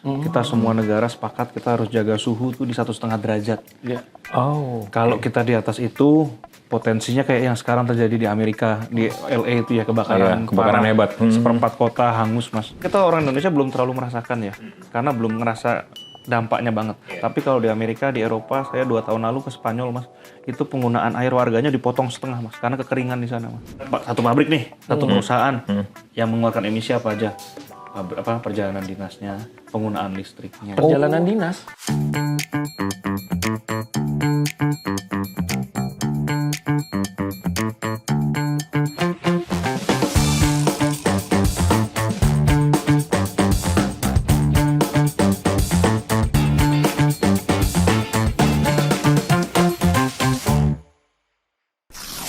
Kita semua negara sepakat kita harus jaga suhu tuh di 1,5 derajat. Kalau kita di atas itu, potensinya kayak yang sekarang terjadi di Amerika, di LA itu ya, kebakaran hebat. Seperempat kota hangus, Mas. Kita orang Indonesia belum terlalu merasakan ya, karena belum ngerasa dampaknya banget. Tapi kalau di Amerika, di Eropa, saya 2 tahun lalu ke Spanyol, Mas, itu penggunaan air warganya dipotong setengah, Mas, karena kekeringan di sana, Mas. Satu pabrik nih, satu perusahaan yang mengeluarkan emisi apa aja? Perjalanan dinasnya, penggunaan listriknya. Perjalanan dinas.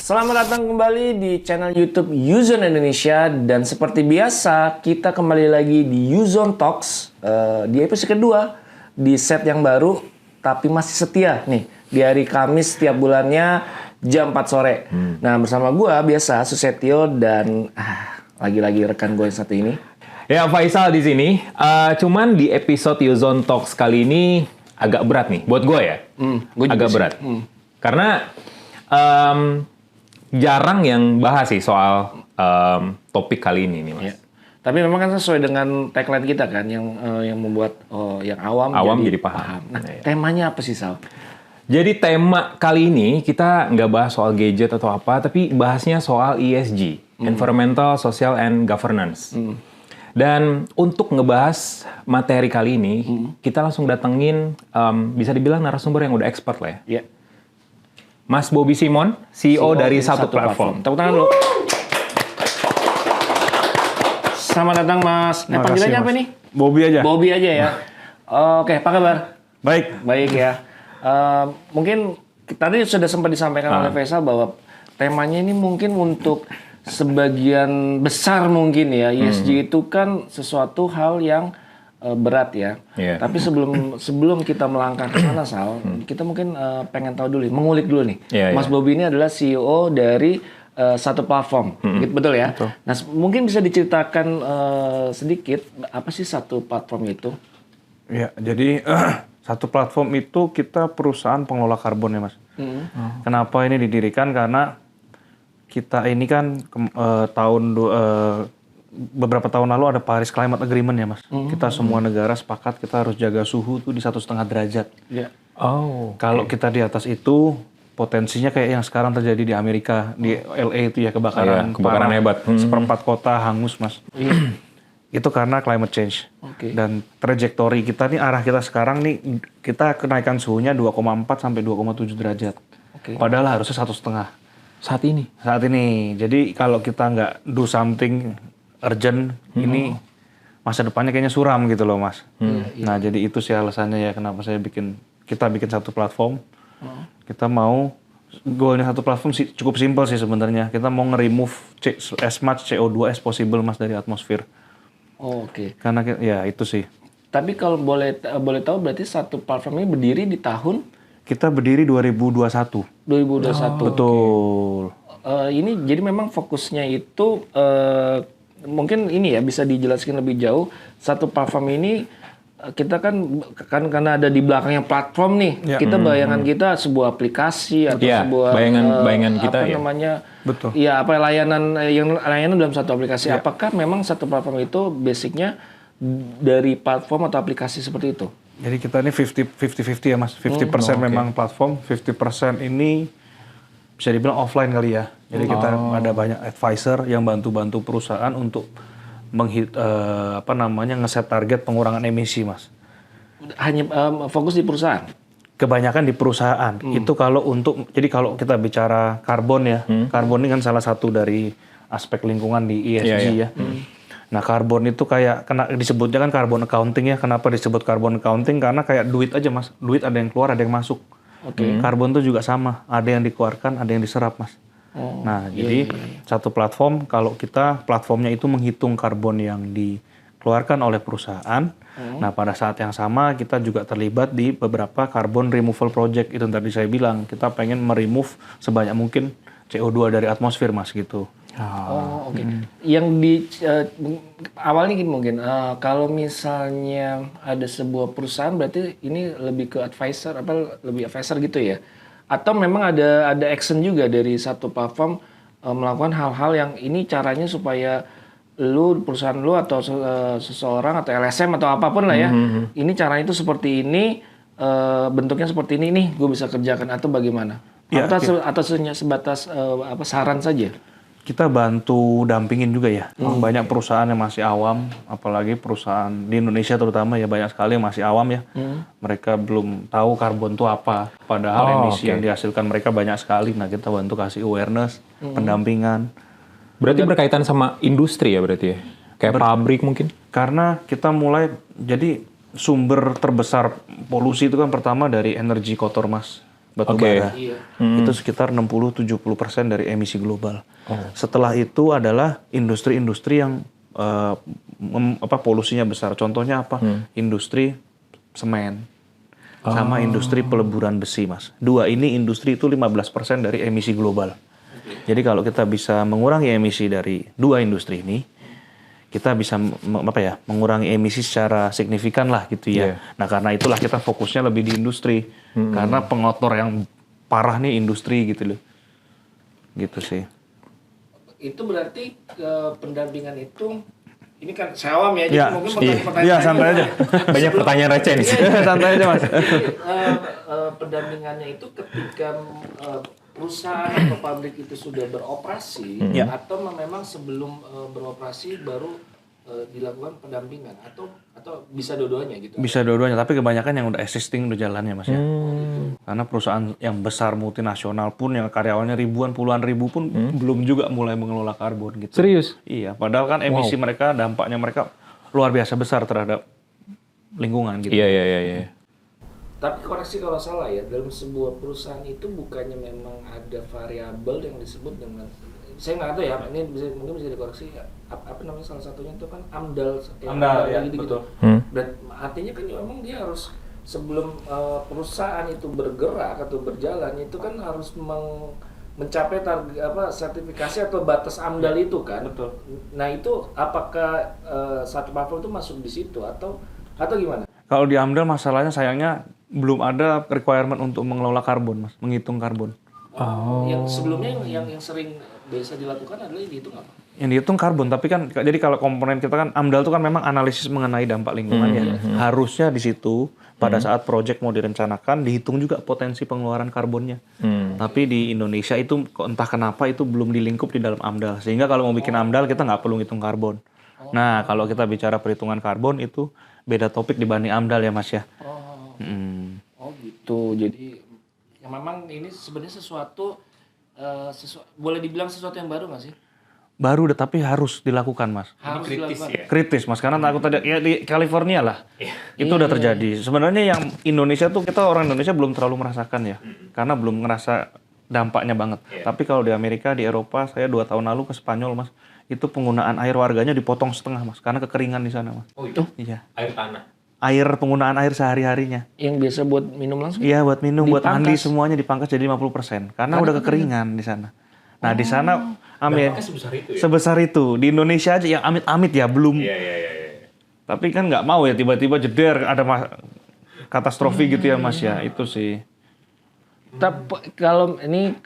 Selamat datang kembali di channel YouTube Yuzon Indonesia, dan seperti biasa kita kembali lagi di Yuzon Talks di episode kedua di set yang baru tapi masih setia nih di hari Kamis setiap bulannya jam 4 sore. Nah, bersama gua biasa Susetio dan lagi-lagi rekan gue yang satu ini. Ya, Faisal di sini. Cuman di episode Yuzon Talks kali ini agak berat nih buat gue ya. Agak berat. Karena jarang yang bahas sih soal topik kali ini nih, Mas. Ya. Tapi memang kan sesuai dengan tagline kita kan, yang membuat yang awam jadi paham. Nah, temanya apa sih, Sal? Jadi tema kali ini kita nggak bahas soal gadget atau apa, tapi bahasnya soal ESG, Environmental, Social, and Governance. Dan untuk ngebahas materi kali ini, kita langsung datengin, bisa dibilang narasumber yang udah expert lah ya. Ya. Mas Bobby Simon, CEO dari Satu Platform. Tepuk tangan dulu. Selamat datang, Mas. Nah, panggilannya apa nih? Bobby aja. Bobby aja ya. Oke, apa kabar? Baik Ya. Mungkin tadi sudah sempat disampaikan oleh Faisal bahwa temanya ini mungkin untuk sebagian besar mungkin ya. ESG itu kan sesuatu hal yang berat ya. Tapi sebelum kita melangkah ke sana, Sal, kita mungkin pengen tahu dulu, mengulik dulu nih. Mas Bobby ini adalah CEO dari Satu Platform, gitu, betul ya? Betul. Nah, mungkin bisa diceritakan sedikit apa sih Satu Platform itu? Ya, jadi Satu Platform itu kita perusahaan pengelola karbon ya, Mas. Kenapa ini didirikan? Karena kita ini kan beberapa tahun lalu ada Paris Climate Agreement ya, Mas. Kita semua negara sepakat kita harus jaga suhu tuh di 1,5 derajat. Kalau kita di atas itu, potensinya kayak yang sekarang terjadi di Amerika, di LA itu ya, kebakaran hebat. Seperempat kota hangus, Mas. Itu karena climate change. Dan trajektori kita nih, arah kita sekarang nih, kita kenaikan suhunya 2,4 sampai 2,7 derajat. Padahal harusnya 1,5. Saat ini. Jadi kalau kita nggak do something urgent, ini masa depannya kayaknya suram gitu loh, Mas. Nah, jadi itu sih alasannya ya kenapa kita bikin Satu Platform. Kita mau, goalnya Satu Platform sih cukup simpel sih sebenarnya. Kita mau nge-remove as much CO2 as possible, Mas, dari atmosfer. Karena ya itu sih. Tapi kalau boleh tahu, berarti Satu Platform ini berdiri di tahun? Kita berdiri 2021. 2021. Betul. Ini jadi memang fokusnya itu mungkin ini ya bisa dijelaskan lebih jauh. Satu Platform ini kita kan karena ada di belakangnya platform nih. Kita bayangan kita sebuah aplikasi atau sebuah bayangan kita apa namanya? Betul. Ya, apa layanan dalam satu aplikasi. Apakah memang Satu Platform itu basicnya dari platform atau aplikasi seperti itu? Jadi kita ini 50-50 ya, Mas. 50% memang platform, 50% ini bisa dibilang offline kali ya. Jadi kita ada banyak advisor yang bantu-bantu perusahaan untuk ngeset target pengurangan emisi, Mas. Hanya fokus di perusahaan? Kebanyakan di perusahaan. Itu kalau kalau kita bicara karbon ya, karbon ini kan salah satu dari aspek lingkungan di ESG ya. Nah, karbon itu kayak disebutnya kan carbon accounting ya. Kenapa disebut carbon accounting? Karena kayak duit aja, Mas. Duit ada yang keluar, ada yang masuk. Karbon itu juga sama. Ada yang dikeluarkan, ada yang diserap, Mas. Jadi Satu Platform, kalau kita platformnya itu menghitung karbon yang dikeluarkan oleh perusahaan. Nah, pada saat yang sama kita juga terlibat di beberapa carbon removal project. Itu tadi saya bilang, kita pengen meremove sebanyak mungkin CO2 dari atmosfer, Mas, gitu. Oh, oke. Yang awalnya gini mungkin, kalau misalnya ada sebuah perusahaan berarti ini lebih ke lebih advisor gitu ya? Atau memang ada action juga dari satu platform melakukan hal-hal yang ini caranya supaya perusahaan lu atau seseorang atau LSM atau apapun lah ya, ini caranya itu seperti ini, bentuknya seperti ini nih, gue bisa kerjakan atau bagaimana? Ya, Atau hanya sebatas saran saja? Kita bantu dampingin juga ya. Banyak perusahaan yang masih awam, apalagi perusahaan di Indonesia terutama ya banyak sekali yang masih awam ya. Mereka belum tahu karbon itu apa. Padahal emisi yang dihasilkan mereka banyak sekali. Nah kita bantu kasih awareness, pendampingan. Berarti berkaitan sama industri ya berarti ya? Kayak pabrik mungkin? Karena kita mulai, jadi sumber terbesar polusi itu kan pertama dari energi kotor mas. Batu bara. Itu sekitar 60-70% dari emisi global. Setelah itu adalah industri-industri yang polusinya besar. Contohnya apa? Industri semen sama industri peleburan besi, Mas. Dua ini industri itu 15% dari emisi global. Jadi kalau kita bisa mengurangi emisi dari dua industri ini, kita bisa mengurangi emisi secara signifikan lah gitu ya. Nah karena itulah kita fokusnya lebih di industri. Karena pengotor yang parah nih industri gitu loh. Gitu sih. Itu berarti pendampingan itu, ini kan saya awam ya, jadi mungkin pertanyaan. Iya santai aja. Banyak pertanyaan receh nih. Santai aja mas. Pendampingannya itu ketika perusahaan atau pabrik itu sudah beroperasi, atau memang sebelum beroperasi baru dilakukan pendampingan, atau bisa dua-duanya gitu? Bisa dua-duanya, tapi kebanyakan yang udah existing udah jalannya mas ya. Karena perusahaan yang besar multinasional pun yang karyawannya ribuan, puluhan ribu pun belum juga mulai mengelola karbon gitu. Serius? Iya, padahal kan emisi mereka, dampaknya mereka luar biasa besar terhadap lingkungan gitu. Iya. Tapi koreksi kalau salah ya, dalam sebuah perusahaan itu bukannya memang ada variabel yang disebut dengan, saya nggak tahu ya, ini mungkin bisa dikoreksi, apa namanya salah satunya itu kan AMDAL. AMDAL ya, betul. Dan artinya kan memang dia harus sebelum perusahaan itu bergerak atau berjalan itu kan harus mencapai target sertifikasi atau batas AMDAL itu kan. Betul. Nah itu apakah satu platform itu masuk di situ atau gimana? Kalau di AMDAL masalahnya sayangnya belum ada requirement untuk mengelola karbon mas, menghitung karbon. Yang sebelumnya yang sering biasa dilakukan adalah yang dihitung apa? Yang dihitung karbon, tapi kan jadi kalau komponen kita kan AMDAL itu kan memang analisis mengenai dampak lingkungan ya. Harusnya di situ pada saat proyek mau direncanakan dihitung juga potensi pengeluaran karbonnya. Tapi di Indonesia itu entah kenapa itu belum dilingkup di dalam AMDAL. Sehingga kalau mau bikin AMDAL kita nggak perlu ngitung karbon. Nah kalau kita bicara perhitungan karbon itu beda topik dibanding AMDAL ya mas ya. Oh gitu. Jadi yang memang ini sebenarnya sesuatu boleh dibilang sesuatu yang baru nggak sih? Baru tapi harus dilakukan mas. Harus dilakukan. Ya? Kritis mas, karena takut ada ya di California lah. Itu udah terjadi. Sebenarnya yang Indonesia tuh kita orang Indonesia belum terlalu merasakan ya. Karena belum ngerasa dampaknya banget. Tapi kalau di Amerika, di Eropa, saya 2 tahun lalu ke Spanyol mas. Itu penggunaan air warganya dipotong setengah mas. Karena kekeringan di sana mas. Oh itu? Iya. Air tanah? Penggunaan air sehari-harinya. Yang biasa buat minum langsung? Iya buat minum, buat Dipangkas. mandi semuanya dipangkas jadi 50%. Karena udah kekeringan di sana. Nah di sana sebesar itu. Di Indonesia aja yang amit-amit ya belum. Iya. Tapi kan nggak mau ya tiba-tiba jeder ada katastrofi gitu ya mas ya. Itu sih. Tapi kalau ini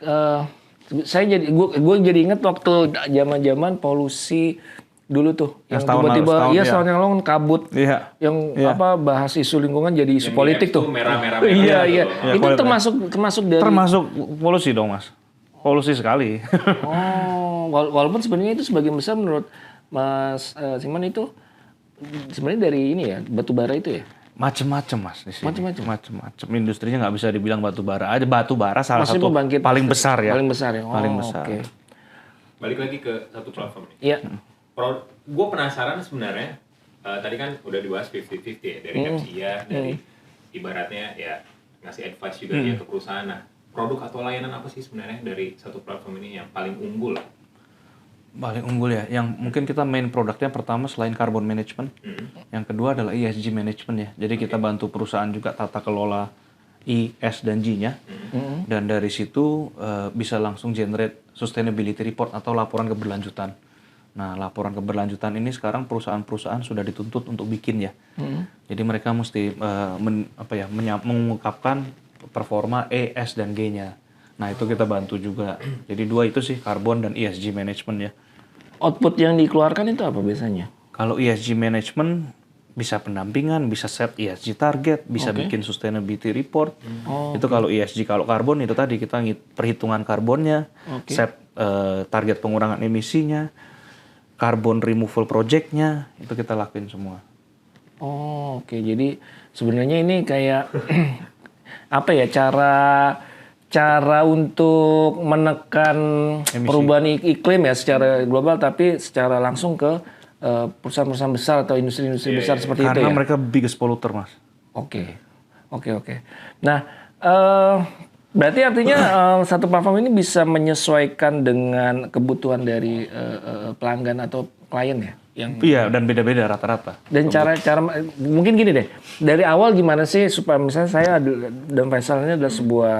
saya gue jadi inget waktu zaman polusi dulu tuh yang tiba-tiba setahun yang lalu kabut bahas isu lingkungan jadi isu politik tuh merah-merah iya itu termasuk dari polusi dong mas, polusi sekali. Walaupun sebenarnya itu sebagian besar menurut Mas Siman itu sebenarnya dari ini ya batu bara itu ya macem-macem mas di sini. Macem-macem industrinya nggak bisa dibilang batu bara aja. Batu bara salah satu pembangkit paling besar ya. Paling besar. Okay. Balik lagi ke satu platform nih. Iya. Gue penasaran sebenarnya, tadi kan udah dibahas 50-50 ya, dari Capsia, dari ibaratnya ya ngasih advice juga dia ke perusahaan. Nah, produk atau layanan apa sih sebenarnya dari satu platform ini yang paling unggul? Paling unggul ya, yang mungkin kita main produknya pertama selain carbon management, yang kedua adalah ESG management ya. Jadi kita bantu perusahaan juga tata kelola I, S, dan G-nya. Dan dari situ bisa langsung generate sustainability report atau laporan keberlanjutan. Nah, laporan keberlanjutan ini sekarang perusahaan-perusahaan sudah dituntut untuk bikin ya. Jadi mereka mesti mengungkapkan performa E, S, dan G-nya. Nah, itu kita bantu juga. Jadi 2 itu sih, carbon dan ESG management ya. Output yang dikeluarkan itu apa biasanya? Kalau ESG management bisa pendampingan, bisa set ESG target, bisa bikin sustainability report. Itu kalau ESG. Kalau karbon itu tadi kita perhitungan karbonnya, set target pengurangan emisinya, carbon removal project-nya, itu kita lakuin semua. Oh, oke. Jadi sebenarnya ini kayak apa ya, cara untuk menekan perubahan iklim ya secara global, tapi secara langsung ke perusahaan-perusahaan besar atau industri-industri besar seperti itu ya? Karena mereka biggest polluter, Mas. Oke. Nah, berarti artinya satu platform ini bisa menyesuaikan dengan kebutuhan dari pelanggan atau klien ya? Iya, dan beda-beda rata-rata. Dan cara mungkin gini deh, dari awal gimana sih supaya misalnya saya dan Faisal ini adalah sebuah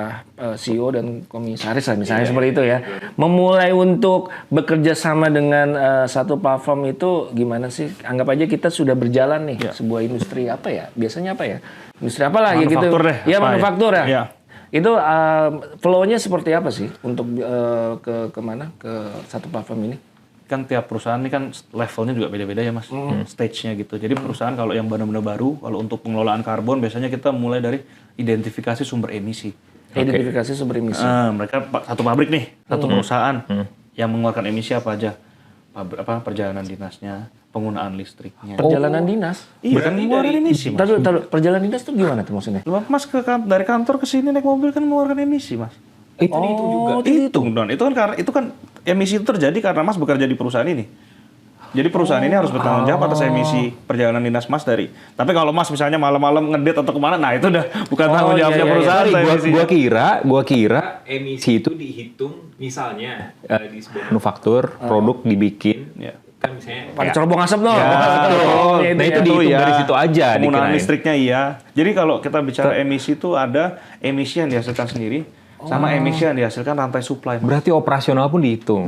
CEO dan komisaris lah misalnya seperti itu ya, memulai untuk bekerja sama dengan satu platform itu gimana sih? Anggap aja kita sudah berjalan nih sebuah industri apa ya? Biasanya apa ya? Industri apa lah gitu? Manufaktur deh. Ya manufaktur ya. Iya. Itu flow-nya seperti apa sih untuk ke mana? Ke satu platform ini? Kan tiap perusahaan ini kan levelnya juga beda-beda ya, Mas. Stage-nya gitu. Jadi perusahaan kalau yang benar-benar baru, kalau untuk pengelolaan karbon biasanya kita mulai dari identifikasi sumber emisi. Identifikasi sumber emisi. Mereka satu pabrik nih, satu perusahaan yang mengeluarkan emisi apa aja. Perjalanan dinasnya, penggunaan listriknya. Perjalanan dinas? Iya, kan mengeluarkan emisi, Mas. Taruh, perjalanan dinas itu gimana tuh maksudnya? Mas dari kantor ke sini naik mobil kan mengeluarkan emisi, Mas. Itu juga. Hitung dong. Itu kan emisi itu terjadi karena Mas bekerja di perusahaan ini. Jadi perusahaan ini harus bertanggung jawab atas emisi perjalanan dinas Mas dari. Tapi kalau Mas misalnya malam-malam ngedate atau kemana, nah itu udah bukan tanggung jawabnya perusahaan. Gua kira emisi itu dihitung misalnya di sebuah manufaktur produk dibikin. Kan misalnya Pada cerobong asap dong. Nah itu dihitung dari situ aja. Penggunaan listriknya iya. Jadi kalau kita bicara emisi itu ada emisi yang dihasilkan sendiri. Sama emisi yang dihasilkan rantai supply. Berarti operasional pun dihitung.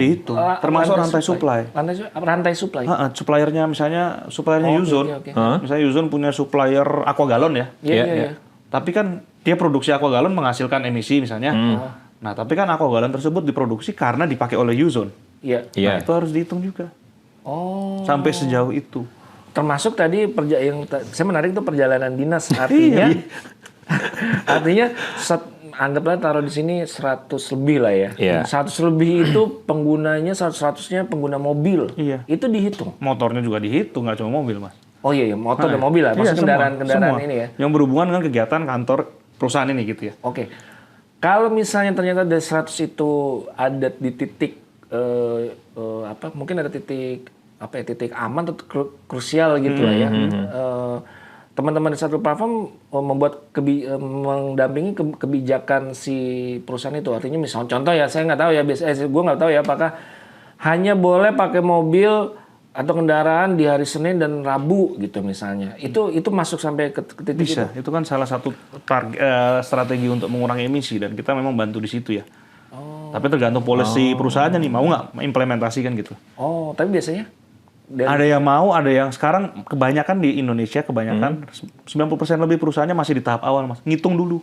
Termasuk rantai supply. Rantai supply. Suppliernya misalnya suppliernya Yuzon. Misalnya Yuzon punya supplier aqua galon ya. Iya. Tapi kan dia produksi aqua galon menghasilkan emisi misalnya. Nah, tapi kan aqua galon tersebut diproduksi karena dipakai oleh Yuzon. Iya. Nah, itu harus dihitung juga. Sampai sejauh itu. Termasuk tadi yang saya menarik itu perjalanan dinas, artinya artinya anggaplah taruh di sini 100 lebih lah ya. 100 lebih itu penggunanya 100-nya pengguna mobil. Iya. Itu dihitung. Motornya juga dihitung, nggak cuma mobil, Mas. Oh iya, motor dan mobil lah. Maksudnya kendaraan-kendaraan ini ya. Yang berhubungan dengan kegiatan kantor perusahaan ini gitu ya. Oke. Kalau misalnya ternyata dari 100 itu ada di titik mungkin ada titik aman atau krusial gitu lah ya. Teman-teman di satu platform membuat mendampingi kebijakan si perusahaan itu. Artinya misalnya contoh ya, saya nggak tahu ya, gue nggak tahu ya apakah hanya boleh pakai mobil atau kendaraan di hari Senin dan Rabu gitu misalnya. Itu masuk sampai ke titik bisa. Itu kan salah satu strategi untuk mengurangi emisi dan kita memang bantu di situ ya. Tapi tergantung policy perusahaannya nih, mau nggak mengimplementasikan gitu. Tapi biasanya? Ada yang mau, ada yang sekarang kebanyakan di Indonesia 90% lebih perusahaannya masih di tahap awal, Mas. Ngitung dulu.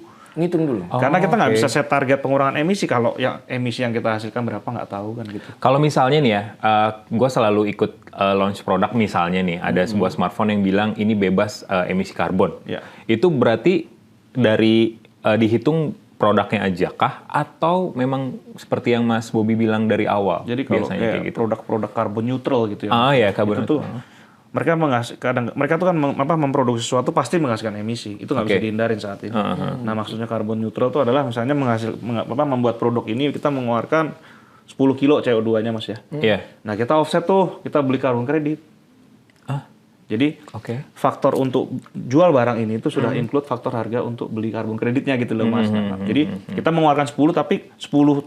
Karena kita nggak bisa set target pengurangan emisi kalau yang emisi yang kita hasilkan berapa nggak tahu kan gitu. Kalau misalnya nih ya, gue selalu ikut launch produk misalnya nih, ada sebuah smartphone yang bilang ini bebas emisi karbon. Itu berarti dari dihitung produknya aja kah atau memang seperti yang Mas Bobby bilang dari awal? Jadi kalau kayak gitu, produk-produk karbon neutral gitu ya. Karbon neutral. Mereka tuh kan memproduksi sesuatu pasti menghasilkan emisi. Itu nggak bisa dihindarin saat ini. Nah, maksudnya karbon neutral itu adalah misalnya membuat produk ini kita mengeluarkan 10 kilo CO2-nya, Mas ya. Nah, kita offset tuh, kita beli karbon kredit. Jadi faktor untuk jual barang ini itu sudah include faktor harga untuk beli karbon kreditnya gitu loh, Mas. Jadi kita mengeluarkan 10 tapi 10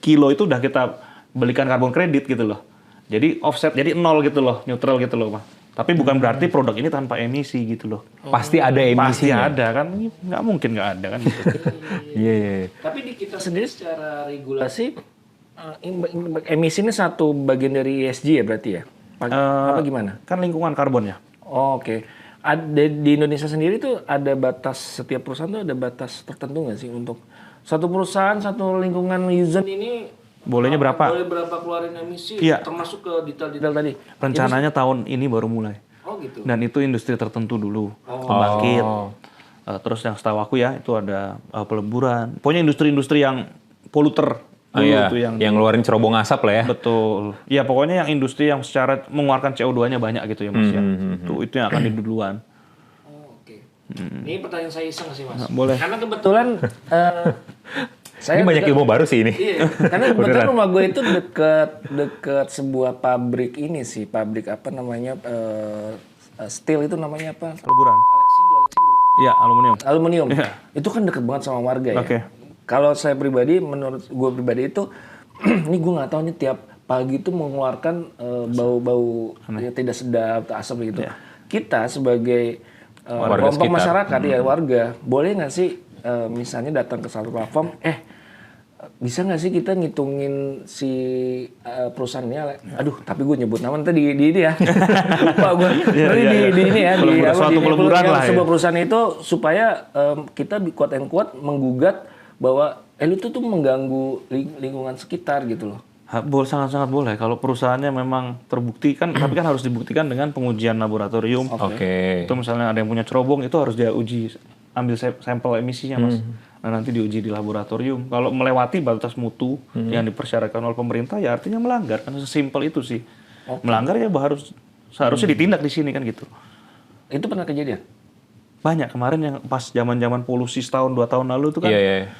kilo itu udah kita belikan karbon kredit gitu loh. Jadi offset, jadi 0 gitu loh, neutral gitu loh, Mas. Tapi bukan berarti produk ini tanpa emisi gitu loh. Pasti ada emisinya. Pasti ada kan, nggak mungkin nggak ada kan gitu. Tapi di kita sendiri secara regulasi emisi ini satu bagian dari ESG ya berarti ya? Apa gimana? Kan lingkungan karbon ya. Oh, oke. Di Indonesia sendiri tuh ada batas, setiap perusahaan tuh ada batas tertentu nggak sih untuk satu perusahaan, satu lingkungan user ini Bolehnya berapa? boleh berapa keluarin emisi, Iya. termasuk ke detail-detail tadi. Rencananya tahun ini baru mulai. Oh gitu. Dan itu industri tertentu dulu. Pembangkit. Terus yang setahu aku ya itu ada peleburan. Pokoknya industri-industri yang poluter. Oh iya, Itu yang ngeluarin cerobong asap lah ya. Betul. Ya pokoknya yang industri yang secara mengeluarkan CO2-nya banyak gitu ya Mas ya. Itu yang akan diduluan. Oh, oke. Ini pertanyaan saya iseng sih Mas. Boleh. Karena kebetulan Ini banyak ilmu baru sih ini. Iya, karena kebetulan rumah gue itu deket sebuah pabrik ini sih, pabrik apa namanya steel itu namanya apa? Peleburan. Alexindo. Iya, aluminium. Aluminium. Itu kan deket banget sama warga ya. Oke. Kalau saya pribadi, menurut gue pribadi itu, ini gue nggak tahu nih tiap pagi itu mengeluarkan bau-bau yang tidak sedap, asap gitu. Kita sebagai Warga kelompok sekitar. masyarakat ya warga, boleh nggak sih misalnya datang ke satu platform, bisa nggak sih kita ngitungin si perusahaannya? Aduh, tapi gue nyebut nama nanti di ini ya. Lupa gue. Di ini ya. Suatu peleburan lah ya. Sebuah perusahaan itu supaya kita quote and quote menggugat bahwa lu tuh mengganggu lingkungan sekitar gitu loh. Sangat-sangat boleh. Kalau perusahaannya memang terbukti kan, tapi kan harus dibuktikan dengan pengujian laboratorium. Oke. Itu misalnya ada yang punya cerobong, itu harus dia uji, ambil sampel emisinya Mas. Nah nanti diuji di laboratorium. Kalau melewati batas mutu yang dipersyaratkan oleh pemerintah, ya artinya melanggar. Kan sesimpel itu sih. Melanggar ya seharusnya ditindak di sini kan gitu. Itu pernah kejadian? Banyak kemarin yang pas zaman-zaman polusi setahun 2 tahun lalu itu kan. Iya.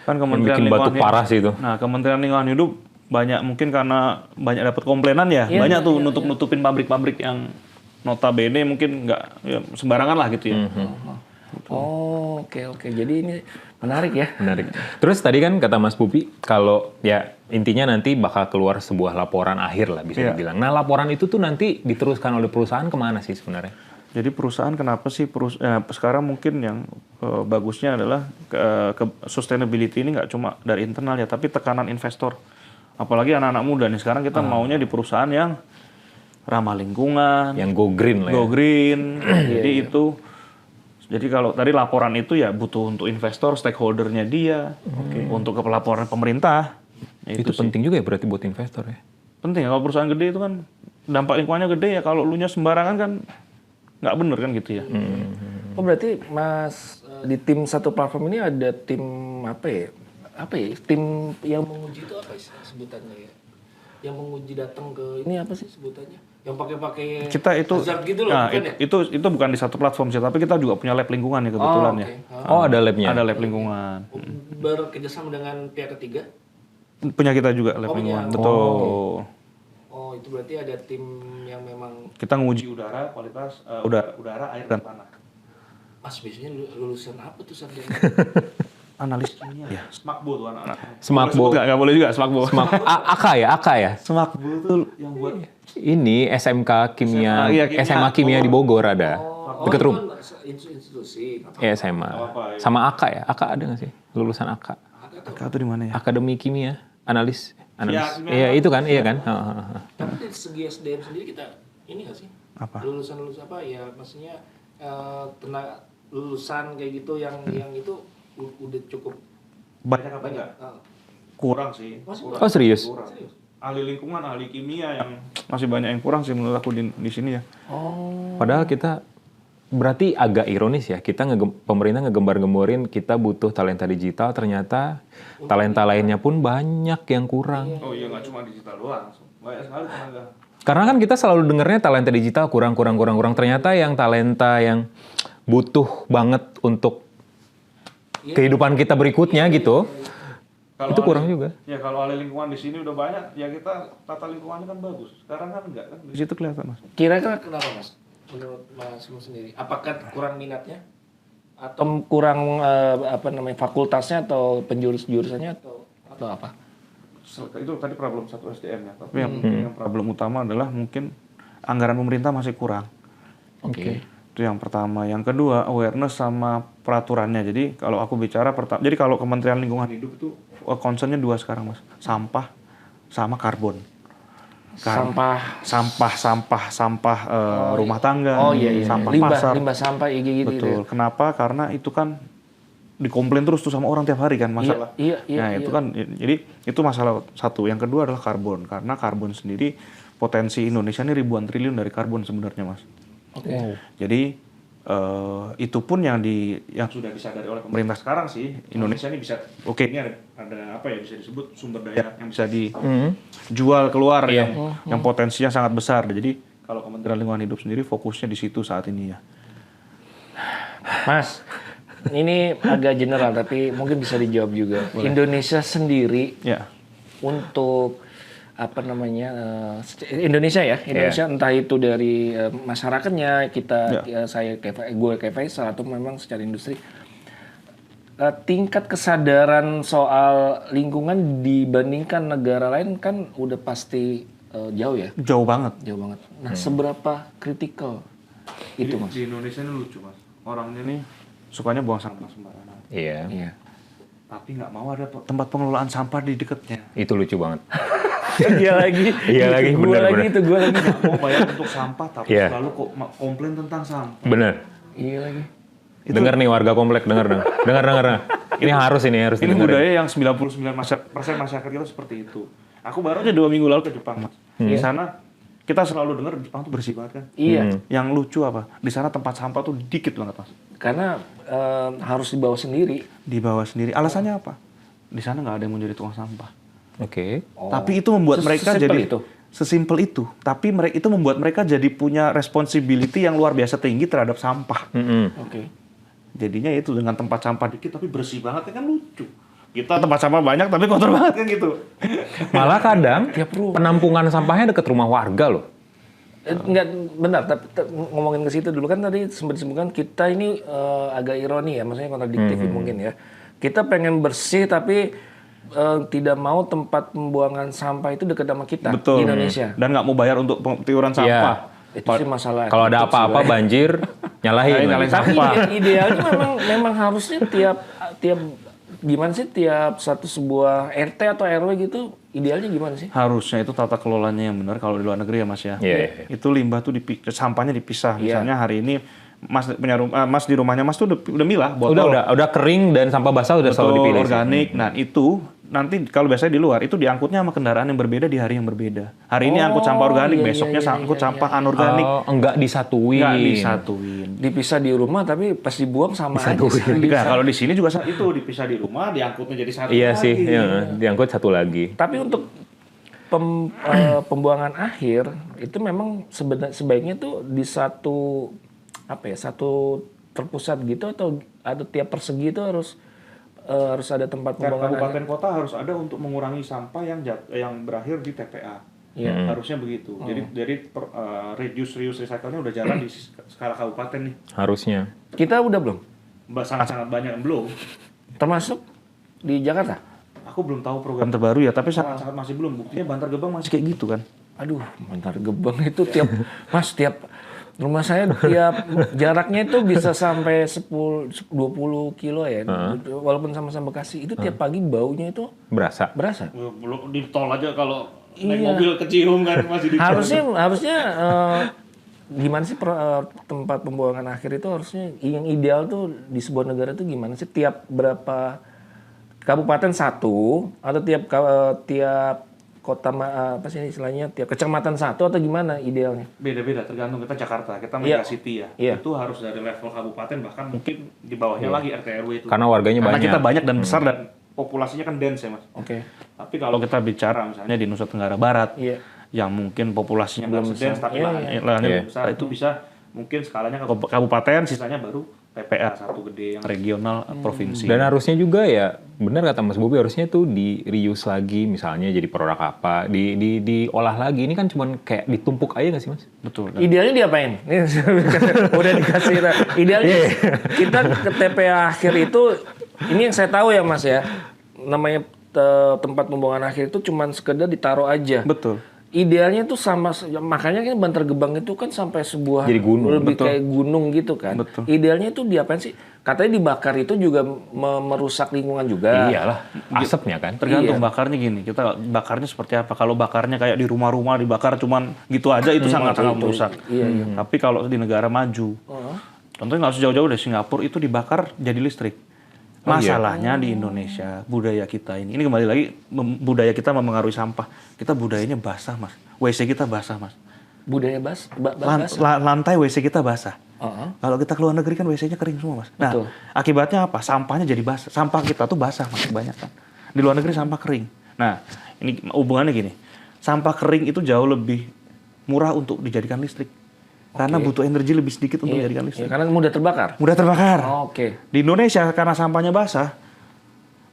Kan Yang Kementerian bikin batuk Lingkungan parah sih itu. Nah, Kementerian Lingkungan Hidup banyak mungkin karena banyak dapat komplainan ya, banyak tuh nutup-nutupin pabrik-pabrik yang notabene mungkin nggak ya, sembarangan lah gitu ya. Oh, oke. Jadi ini menarik ya. Menarik. Terus tadi kan kata Mas Pupi, kalau ya intinya nanti bakal keluar sebuah laporan akhir lah bisa dibilang. Nah laporan itu tuh nanti diteruskan oleh perusahaan kemana sih sebenarnya? Jadi perusahaan kenapa sih sekarang mungkin yang bagusnya adalah sustainability ini nggak cuma dari internal ya, tapi tekanan investor. Apalagi anak-anak muda nih sekarang kita maunya di perusahaan yang ramah lingkungan, Yang go green lah ya. go green. Jadi itu. Jadi kalau tadi laporan itu ya butuh untuk investor, stakeholdernya dia, untuk laporan pemerintah. Ya Itu sih. penting juga ya berarti buat investor ya? Penting kalau perusahaan gede itu kan dampak lingkungannya gede ya, kalau lu nya sembarangan kan nggak bener kan gitu ya. Oh berarti Mas di tim satu platform ini ada tim apa ya? Tim yang menguji itu apa sih sebutannya ya? Yang menguji datang ke ini apa sih sebutannya? Yang pakai Kita itu hazard gitu loh, nah, bukan ya? itu bukan di satu platform sih, tapi kita juga punya lab lingkungan ya kebetulan ya. Oh ada labnya? Ada lab lingkungan. Bekerjasama dengan pihak ketiga? Punya kita juga lab lingkungan. Betul. Oh itu berarti ada tim yang memang Kita nguji udara, kualitas udara, air dan tanah. Mas biasanya lulusan apa tuh sarjana? Analis kimia ya. Smakbo tuh anak-anak. Smakbo. Nggak boleh juga Smakbo. AK ya? Smakbo tuh yang buat Ini SMK Kimia, SMA, SMA Kimia di Bogor ada. Deket itu rumah. institusi. Ya SMA. Sama AK ya? AK ada nggak sih? Lulusan AK. Kau tuh di mana ya? Akademi Kimia, analis. Ya, Iya itu kan, iya kan. Tapi dari segi SDM sendiri kita ini nggak sih? Apa? Lulusan apa ya? Maksudnya tenaga lulusan kayak gitu yang itu udah cukup Banyak apa enggak? Kurang sih. Oh serius? Kurang. Ahli lingkungan, ahli kimia yang masih banyak yang kurang sih menurut aku di sini ya. Padahal kita berarti agak ironis ya, kita pemerintah ngegembar-gemborin kita butuh talenta digital, ternyata talenta lainnya pun banyak yang kurang. Oh iya, nggak cuma digital doang, banyak sekali tenaga. Karena kan kita selalu dengarnya talenta digital kurang. Ternyata yang talenta yang butuh banget untuk kehidupan kita berikutnya gitu, itu kurang juga. Ya kalau ahli lingkungan di sini udah banyak, ya kita tata lingkungannya kan bagus. Sekarang kan enggak kan, di situ kelihatan Mas. Kira-kira kenapa Mas? Menurut Mas sendiri, apakah kurang minatnya atau kurang fakultasnya atau penjurus-jurusannya atau apa? Itu tadi problem satu SDM ya, tapi yang problem utama adalah mungkin anggaran pemerintah masih kurang. Oke. Itu yang pertama. Yang kedua, awareness sama peraturannya. Jadi kalau aku bicara jadi kalau Kementerian Lingkungan Hidup itu concernnya 2 sekarang Mas. Sampah sama karbon. Sampah Rumah tangga, sampah pasar. Limbah sampah gitu. Betul. Kenapa? Karena itu kan dikomplain terus tuh sama orang tiap hari kan masalah. Itu kan jadi itu masalah satu. Yang kedua adalah karbon. Karena karbon sendiri potensi Indonesia ini ribuan triliun dari karbon sebenarnya, Mas. Jadi itu pun yang sudah disadari oleh pemerintah sekarang sih. Indonesia ini bisa ini ada apa ya bisa disebut sumber daya yang bisa dijual keluar yang potensinya sangat besar. Jadi kalau Kementerian Lingkungan Hidup sendiri fokusnya di situ saat ini ya. Mas, ini agak general tapi mungkin bisa dijawab juga. Indonesia sendiri untuk Indonesia entah itu dari masyarakatnya gue kayak Faisal atau memang secara industri, tingkat kesadaran soal lingkungan dibandingkan negara lain kan udah pasti jauh ya. Jauh banget. Nah, seberapa kritikal itu, Mas? Di Indonesia ini lucu, Mas. Orangnya nih sukanya buang sampah sembarangan. Iya. Tapi nggak mau ada tempat pengelolaan sampah di dekatnya. Itu lucu banget. Iya lagi. Gue lagi. Nggak mau bayar untuk sampah, tapi selalu komplain tentang sampah. Bener. Iya lagi. Dengar nih warga komplek, dengar. Ini harus Ini didengerin. budaya yang 99% masyarakat kita seperti itu. Aku baru aja 2 minggu lalu ke Jepang, Mas. Di sana kita selalu dengar Jepang tuh bersih banget kan. Iya. Yang lucu apa? Di sana tempat sampah tuh dikit banget, Mas. Karena harus dibawa sendiri. Alasannya apa? Di sana nggak ada yang mau jadi tukang sampah. Oke. Tapi itu membuat mereka jadi sesimpel itu. Tapi itu membuat mereka jadi punya responsibility yang luar biasa tinggi terhadap sampah. Jadinya itu dengan tempat sampah dikit tapi bersih banget kan lucu. Kita tempat sampah banyak tapi kotor banget kan gitu. Malah kadang penampungan sampahnya dekat rumah warga loh. Enggak, benar. Tapi ngomongin ke situ dulu kan tadi sempat disebutkan kita ini agak ironi ya, maksudnya kontradiktif mungkin ya. Kita pengen bersih tapi tidak mau tempat pembuangan sampah itu dekat sama kita di Indonesia. Dan nggak mau bayar untuk pengetiuran sampah. Itu sih masalah. Kalau ada apa-apa banjir, nyalahin sampah. Idealnya memang harusnya tiap gimana sih tiap sebuah RT atau RW gitu idealnya gimana sih? Harusnya itu tata kelolanya yang benar kalau di luar negeri ya, Mas ya. Itu limbah tuh sampahnya dipisah. Misalnya hari ini Mas di rumahnya Mas tuh udah milah botol. Udah kering dan sampah basah udah selalu dipilih. Organik. Nah, itu nanti kalau biasanya di luar itu diangkutnya sama kendaraan yang berbeda di hari yang berbeda. Hari ini angkut sampah organik, besoknya angkut sampah anorganik. Enggak disatuin. Dipisah di rumah tapi pas dibuang sama aja. Kalau di sini juga itu dipisah di rumah, diangkutnya jadi satu lagi. Iya sih, diangkut satu lagi. Tapi untuk pembuangan akhir itu memang sebaiknya tuh di satu terpusat gitu atau tiap persegi itu harus ada tempat pembuangan. Kabupaten kota harus ada untuk mengurangi sampah yang berakhir di TPA. Harusnya begitu. Jadi reduce recycle-nya udah jalan di skala kabupaten nih. Harusnya. Kita udah belum? Sangat-sangat banyak belum. Termasuk di Jakarta? Aku belum tahu program terbaru ya, tapi sangat-sangat masih belum. Buktinya Bantar Gebang masih kayak gitu kan. Aduh, Bantar Gebang itu tiap rumah saya tiap jaraknya itu bisa sampai 10-20 kilo ya. Walaupun sama-sama Bekasi, itu tiap pagi baunya itu berasa. Belum di tol aja kalau naik mobil kecium kan masih di tol. Harusnya gimana sih tempat pembuangan akhir itu harusnya yang ideal tuh di sebuah negara tuh gimana sih? Tiap berapa kabupaten satu atau tiap kota istilahnya tiap kecamatan satu atau gimana idealnya? Beda-beda tergantung kita Jakarta, kita mega city ya. Itu harus dari level kabupaten bahkan mungkin di bawahnya lagi RT RW itu. Karena warganya banyak. Karena kita banyak dan besar dan populasinya kan dense ya, Mas. Tapi kalau kita bicara misalnya di Nusa Tenggara Barat yang mungkin populasinya belum dense tapi lahannya belum besar, itu bisa mungkin skalanya ke kabupaten, sisanya baru PPA satu gede yang regional provinsi. Dan harusnya juga ya, benar kata Mas Bobi, harusnya tuh di reuse lagi, misalnya jadi produk apa, diolah lagi. Ini kan cuman kayak ditumpuk aja nggak sih, Mas? Betul. Idealnya diapain? Udah dikasih. Idealnya kita ke TPA akhir itu, ini yang saya tahu ya Mas ya, namanya tempat pembuangan akhir itu cuman sekedar ditaruh aja. Betul. idealnya tuh sama, makanya kan Bantar Gebang itu kan sampai sebuah Jadi gunung, lebih kayak gunung gitu kan. Betul. Idealnya itu diapain sih? Katanya dibakar itu juga merusak lingkungan juga. Iyalah, asapnya kan. Tergantung bakarnya gini, kita bakarnya seperti apa. Kalau bakarnya kayak di rumah-rumah dibakar cuman gitu aja itu sangat-sangat merusak. Tapi kalau di negara maju, contohnya nggak usah jauh-jauh dari Singapura itu dibakar jadi listrik. Masalahnya di Indonesia, budaya kita ini kembali lagi budaya kita mempengaruhi sampah. Kita budayanya basah, Mas. WC kita basah, Mas. Budaya basah. Lantai WC kita basah. Kalau kita keluar negeri kan WC-nya kering semua, Mas. Nah, Betul. akibatnya apa? Sampahnya jadi basah. Sampah kita tuh basah, Mas, kebanyakan. Di luar negeri sampah kering. Nah, ini hubungannya gini. Sampah kering itu jauh lebih murah untuk dijadikan listrik. Karena butuh energi lebih sedikit untuk dijadikan listrik. Karena mudah terbakar. Mudah terbakar. Oke. Di Indonesia karena sampahnya basah,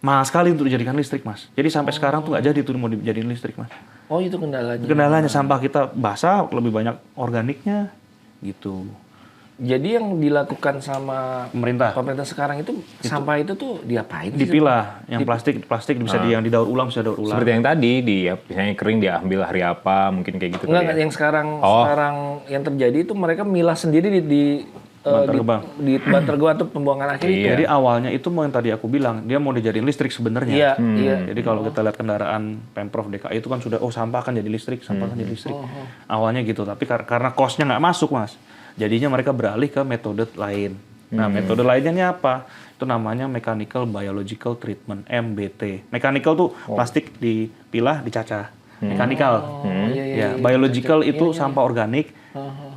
mahal sekali untuk dijadikan listrik, Mas. Jadi sampai sekarang tuh nggak jadi tuh mau dijadiin listrik, Mas. Oh, itu kendalanya. Kendalanya sampah kita basah, lebih banyak organiknya, gitu. Jadi yang dilakukan sama Pemerintah sekarang itu sampah itu tuh diapain sih? dipilah, yang plastik bisa yang didaur ulang bisa daur ulang. Seperti yang tadi, misalnya kering diambil hari apa, mungkin kayak gitu. Enggak, yang sekarang yang terjadi itu mereka milah sendiri di Bantar Gebang. di Bantar Gebang atau pembuangan akhir itu. Jadi awalnya itu yang tadi aku bilang, dia mau dijadiin listrik sebenarnya. Iya, iya. Jadi kalau kita lihat kendaraan Pemprov DKI itu kan sudah, sampah akan jadi listrik, Awalnya gitu, tapi karena cost-nya nggak masuk, Mas. Jadinya mereka beralih ke metode lain. Nah, metode lainnya ini apa? Itu namanya Mechanical Biological Treatment, MBT. Mechanical tuh plastik dipilah, dicacah. Mechanical. Biological itu sampah organik,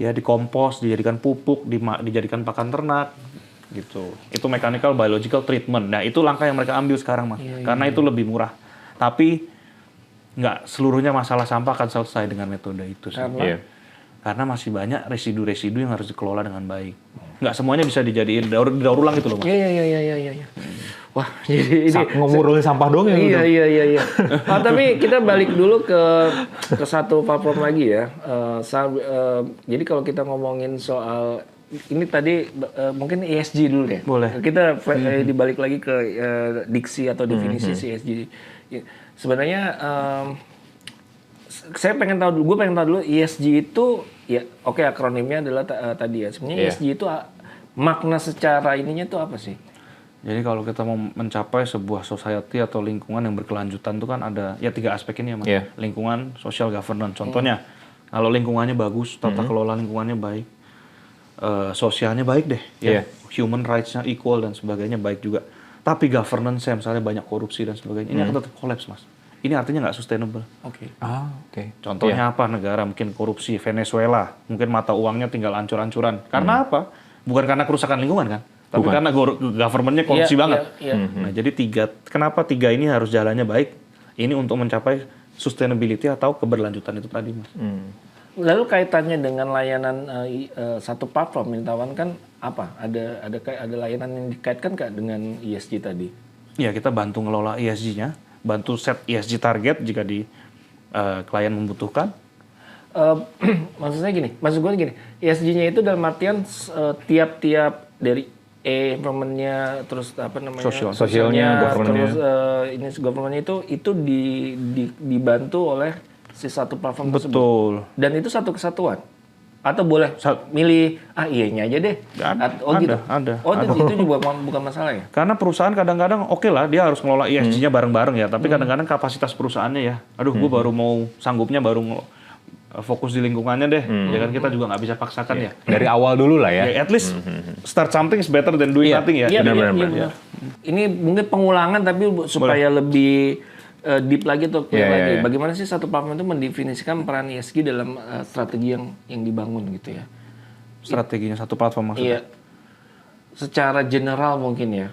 ya dikompos, dijadikan pupuk, dijadikan pakan ternak, gitu. Itu Mechanical Biological Treatment. Nah, itu langkah yang mereka ambil sekarang, Mas. Karena itu lebih murah. Tapi nggak seluruhnya masalah sampah akan selesai dengan metode itu. Karena masih banyak residu-residu yang harus dikelola dengan baik. Nggak semuanya bisa dijadiin daur ulang gitu loh, Mas. Iya. Wah, jadi ini ngomongin sampah dong ya. Iya. Tapi kita balik dulu ke satu platform lagi ya. Jadi kalau kita ngomongin soal ini tadi mungkin ESG dulu deh. Boleh. Kita dibalik lagi ke diksi atau definisi ESG. Sebenarnya gue pengen tahu dulu ESG itu ya oke, akronimnya adalah tadi ya. Sebenarnya ESG itu makna secara ininya tuh apa sih? Jadi kalau kita mau mencapai sebuah society atau lingkungan yang berkelanjutan itu kan ada ya 3 aspek ini ya, Mas. Lingkungan, social, governance. Contohnya kalau lingkungannya bagus, tata kelola lingkungannya baik, sosialnya baik deh, ya. Human rights-nya equal dan sebagainya baik juga. Tapi governance-nya misalnya banyak korupsi dan sebagainya, ini akan tetap kolaps, Mas. Ini artinya nggak sustainable. Contohnya apa? Negara mungkin korupsi, Venezuela, mungkin mata uangnya tinggal ancur-ancuran. Karena apa? Bukan karena kerusakan lingkungan kan? Tapi karena government-nya korupsi banget. Nah, jadi kenapa 3 ini harus jalannya baik? Ini untuk mencapai sustainability atau keberlanjutan itu tadi, Mas. Lalu kaitannya dengan layanan satu platform yang ditawarkan apa? Ada layanan yang dikaitkan nggak dengan ESG tadi? Ya, kita bantu ngelola ESG-nya, bantu set ESG target jika klien membutuhkan. Maksud gue gini, ESG-nya itu dalam artian tiap-tiap dari environment-nya, terus apa namanya, sosialnya, terus ini government-nya itu dibantu oleh si satu platform tersebut. Betul. Dan itu satu kesatuan. Atau boleh milih iya aja deh. Ada. Itu juga bukan masalah ya? Karena perusahaan kadang-kadang oke lah dia harus ngelola ESG-nya bareng-bareng ya, tapi kadang-kadang kapasitas perusahaannya ya, gue baru mau sanggupnya baru fokus di lingkungannya deh, ya kan kita juga nggak bisa paksakan ya. Dari awal dulu lah ya. At least start something is better than doing nothing ya. Iya, benar. Ini mungkin pengulangan tapi supaya lebih deep lagi atau clear lagi. Bagaimana sih satu platform itu mendefinisikan peran ESG dalam strategi yang dibangun gitu ya? Strateginya satu platform maksudnya? Iya. Secara general mungkin ya.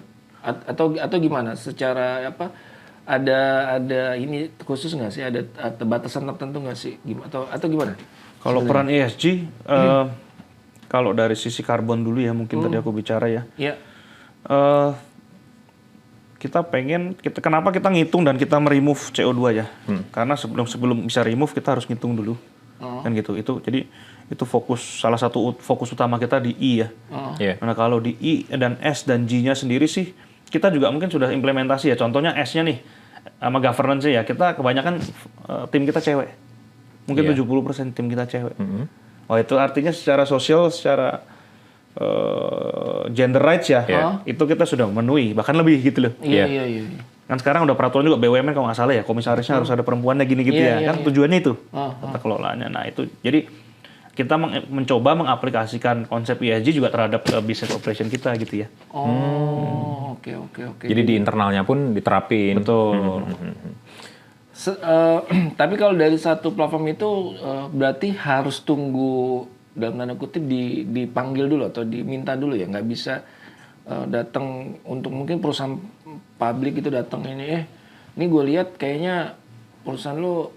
Atau gimana? Secara apa? Ada ini khusus nggak sih? Ada batasan tertentu nggak sih? Atau gimana? Kalau peran ESG, kalau dari sisi karbon dulu ya mungkin tadi aku bicara ya. Iya. Kenapa kita ngitung dan kita meremove CO2 ya? Karena sebelum bisa remove kita harus ngitung dulu, kan gitu. Itu salah satu fokus utama kita di I ya. Nah kalau di I dan S dan G-nya sendiri sih kita juga mungkin sudah implementasi ya. Contohnya S-nya nih sama governance ya. Kita kebanyakan tim kita cewek. Mungkin 70% tim kita cewek. Oh itu artinya secara sosial, secara gender rights ya, itu kita sudah memenuhi, bahkan lebih gitu loh. Iya. Kan sekarang udah peraturan juga BUMN kalau nggak salah ya, komisarisnya harus ada perempuannya gini-gitu kan tujuannya itu, tata kelolanya. Nah itu, jadi kita mencoba mengaplikasikan konsep ESG juga terhadap business operation kita gitu ya. Oke. Jadi di internalnya pun diterapin. Betul. Tapi kalau dari satu platform itu berarti harus tunggu dalam tanda kutip dipanggil dulu atau diminta dulu ya, nggak bisa datang untuk mungkin perusahaan publik itu datang ini gue lihat kayaknya perusahaan lo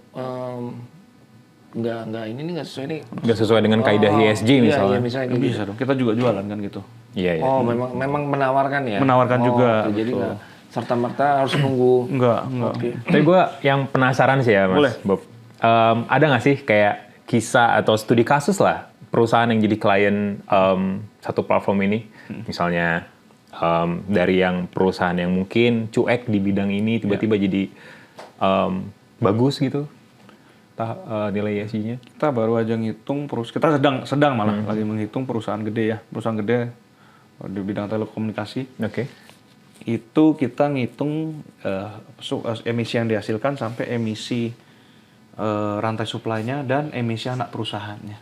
nggak sesuai nih. Nggak sesuai dengan kaidah ESG misalnya. Iya, misalnya kayak Bisa dong, kita juga jualan kan gitu. Iya. Memang menawarkan ya. Menawarkan juga. Jadi nggak serta-merta harus nunggu. Enggak. Oke. Tapi gue yang penasaran sih ya, Mas Boleh. Bob. Ada nggak sih kayak kisah atau studi kasus lah perusahaan yang jadi klien satu platform ini, misalnya dari yang perusahaan yang mungkin cuek di bidang ini tiba-tiba jadi bagus gitu nilai ESG-nya? Kita baru aja ngitung kita sedang malah lagi menghitung perusahaan gede di bidang telekomunikasi. Oke. Itu kita ngitung emisi yang dihasilkan sampai emisi rantai supply-nya dan emisi anak perusahaannya.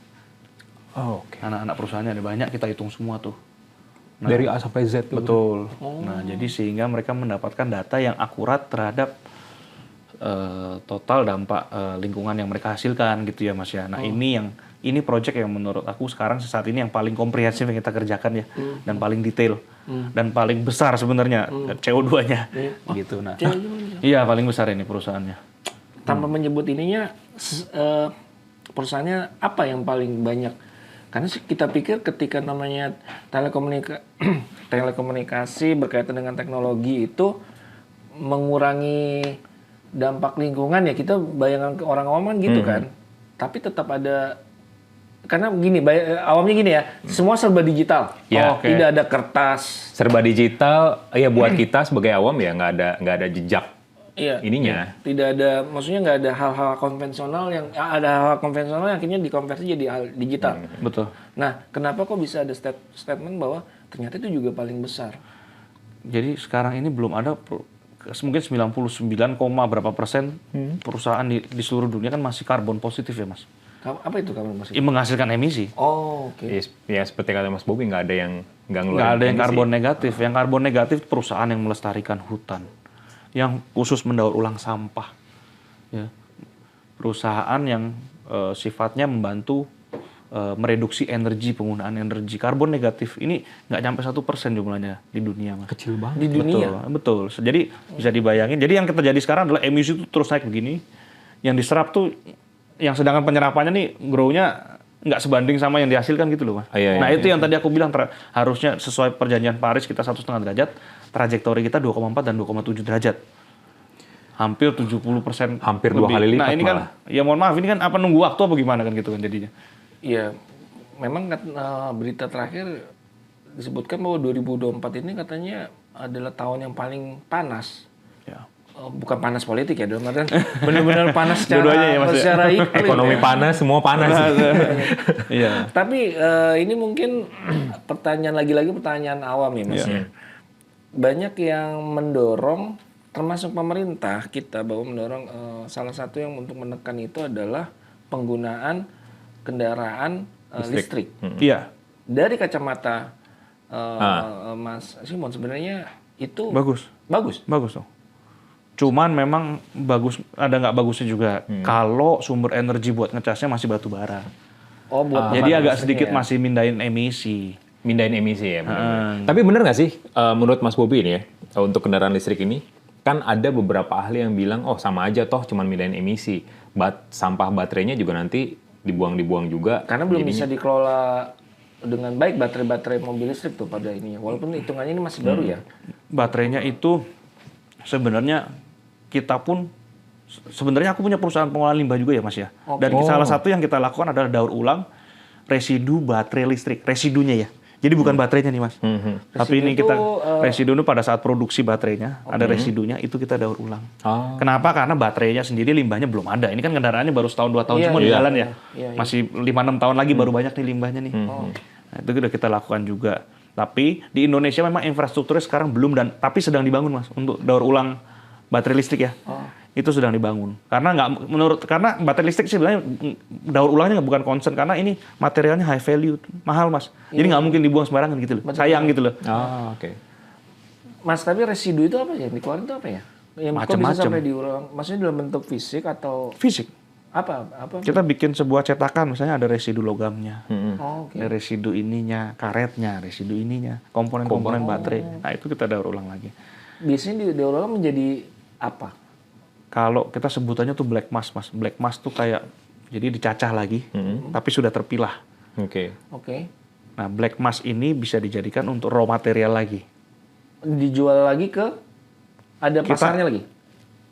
Oh, oke. Anak-anak perusahaannya ada banyak, kita hitung semua tuh. Nah, Dari A sampai Z tuh. betul. Nah, jadi sehingga mereka mendapatkan data yang akurat terhadap total dampak lingkungan yang mereka hasilkan gitu ya Mas ya. Nah, ini project yang menurut aku sekarang saat ini yang paling komprehensif yang kita kerjakan ya, dan paling detail dan paling besar sebenarnya CO2-nya gitu. Nah, iya paling besar ini perusahaannya. Tanpa menyebut ininya perusahaannya apa yang paling banyak? Karena kita pikir ketika namanya telekomunikasi berkaitan dengan teknologi itu mengurangi dampak lingkungan ya, kita bayangan ke orang awam kan gitu kan. Tapi tetap ada, karena gini, awamnya gini ya, semua serba digital. Ya, Tidak ada kertas. Serba digital, ya buat kita sebagai awam ya nggak ada jejak ininya. Tidak ada, maksudnya nggak ada hal-hal konvensional yang ada hal-hal konvensional yang akhirnya dikonversi jadi hal digital. Betul. Nah, kenapa kok bisa ada statement bahwa ternyata itu juga paling besar? Jadi sekarang ini belum ada mungkin 99, berapa persen perusahaan di seluruh dunia kan masih karbon positif ya Mas. Apa itu karbon positif? Menghasilkan emisi. Oh, oke. Ya seperti kata Mas Bobi, nggak ada yang ngeluarin Nggak ada yang emisi. karbon negatif. Yang karbon negatif perusahaan yang melestarikan hutan, yang khusus mendaur ulang sampah, ya. Perusahaan yang sifatnya membantu mereduksi penggunaan energi. Karbon negatif ini nggak nyampe 1% jumlahnya di dunia Mas. Kecil banget. Di dunia. Betul. Jadi bisa dibayangin. Jadi yang terjadi sekarang adalah emisi itu terus naik begini. Yang diserap tuh, yang sedangkan penyerapannya nih grow-nya nggak sebanding sama yang dihasilkan gitu loh Mas. Nah itu yang tadi aku bilang harusnya sesuai perjanjian Paris kita 1,5 derajat, trajektori kita 2,4 dan 2,7 derajat. Hampir 70%. Hampir 2 kali lipat. Nah ini kan, ya mohon maaf ini kan apa nunggu waktu apa gimana kan gitu kan jadinya. Iya, memang berita terakhir disebutkan bahwa 2024 ini katanya adalah tahun yang paling panas. Ya. Bukan panas politik ya, dalam artian benar-benar panas Dua-duanya ya, Mas, ya? secara iklim. Ekonomi panas, semua panas. Iya. Tapi ini mungkin pertanyaan awam ya Mas. Iya. Banyak yang mendorong, termasuk pemerintah kita, bahwa mendorong salah satu yang untuk menekan itu adalah penggunaan kendaraan listrik. Iya. Dari kacamata Mas Simon sebenarnya itu Bagus. Bagus dong. Cuman memang ada nggak bagusnya juga. Kalau sumber energi buat ngecasnya masih batu bara. Oh, buat Jadi agak listriknya sedikit ya? masih mindahin emisi. Mindahin emisi ya. Bener. Tapi bener nggak sih menurut Mas Bobi ini ya, untuk kendaraan listrik ini, kan ada beberapa ahli yang bilang, oh sama aja toh cuman mindahin emisi. Sampah baterainya juga nanti dibuang juga. Karena belum bisa dikelola dengan baik baterai mobil listrik tuh pada ini. Walaupun hitungannya ini masih baru ya. Baterainya itu sebenarnya aku punya perusahaan pengolahan limbah juga ya Mas ya. Dan salah satu yang kita lakukan adalah daur ulang residu baterai listrik, residunya ya. Jadi bukan baterainya nih Mas. Tapi ini Residu kita itu, residu itu pada saat produksi baterainya ada residunya itu kita daur ulang. Oh. Kenapa? Karena baterainya sendiri limbahnya belum ada. Ini kan kendaraannya baru setahun 2 tahun semua di jalan ya. Masih 5-6 tahun lagi baru banyak nih limbahnya nih. Nah, itu udah kita lakukan juga. Tapi di Indonesia memang infrastrukturnya sekarang belum tapi sedang dibangun Mas untuk daur ulang baterai listrik ya. Itu sedang dibangun. Karena karena baterai listrik sih sebenarnya daur ulangnya bukan concern karena ini materialnya high value, mahal Mas. Jadi nggak mungkin dibuang sembarangan gitu loh. Sayang gitu loh. Oke. Mas, tapi residu itu apa ya? Yang dikeluarin itu apa ya? Yang kok bisa sampai diulang? Maksudnya dalam bentuk fisik atau Fisik. apa? Kita bikin sebuah cetakan, misalnya ada residu logamnya, Oke. ada residu ininya, karetnya, residu ininya, komponen-komponen baterai. Nah itu kita daur ulang lagi. Biasanya didaur ulang menjadi apa? Kalau kita sebutannya tuh black mass, Mas. Black mass tuh kayak jadi dicacah lagi, tapi sudah terpilah. Oke. Nah black mass ini bisa dijadikan untuk raw material lagi. Dijual lagi ke ada pasarnya lagi?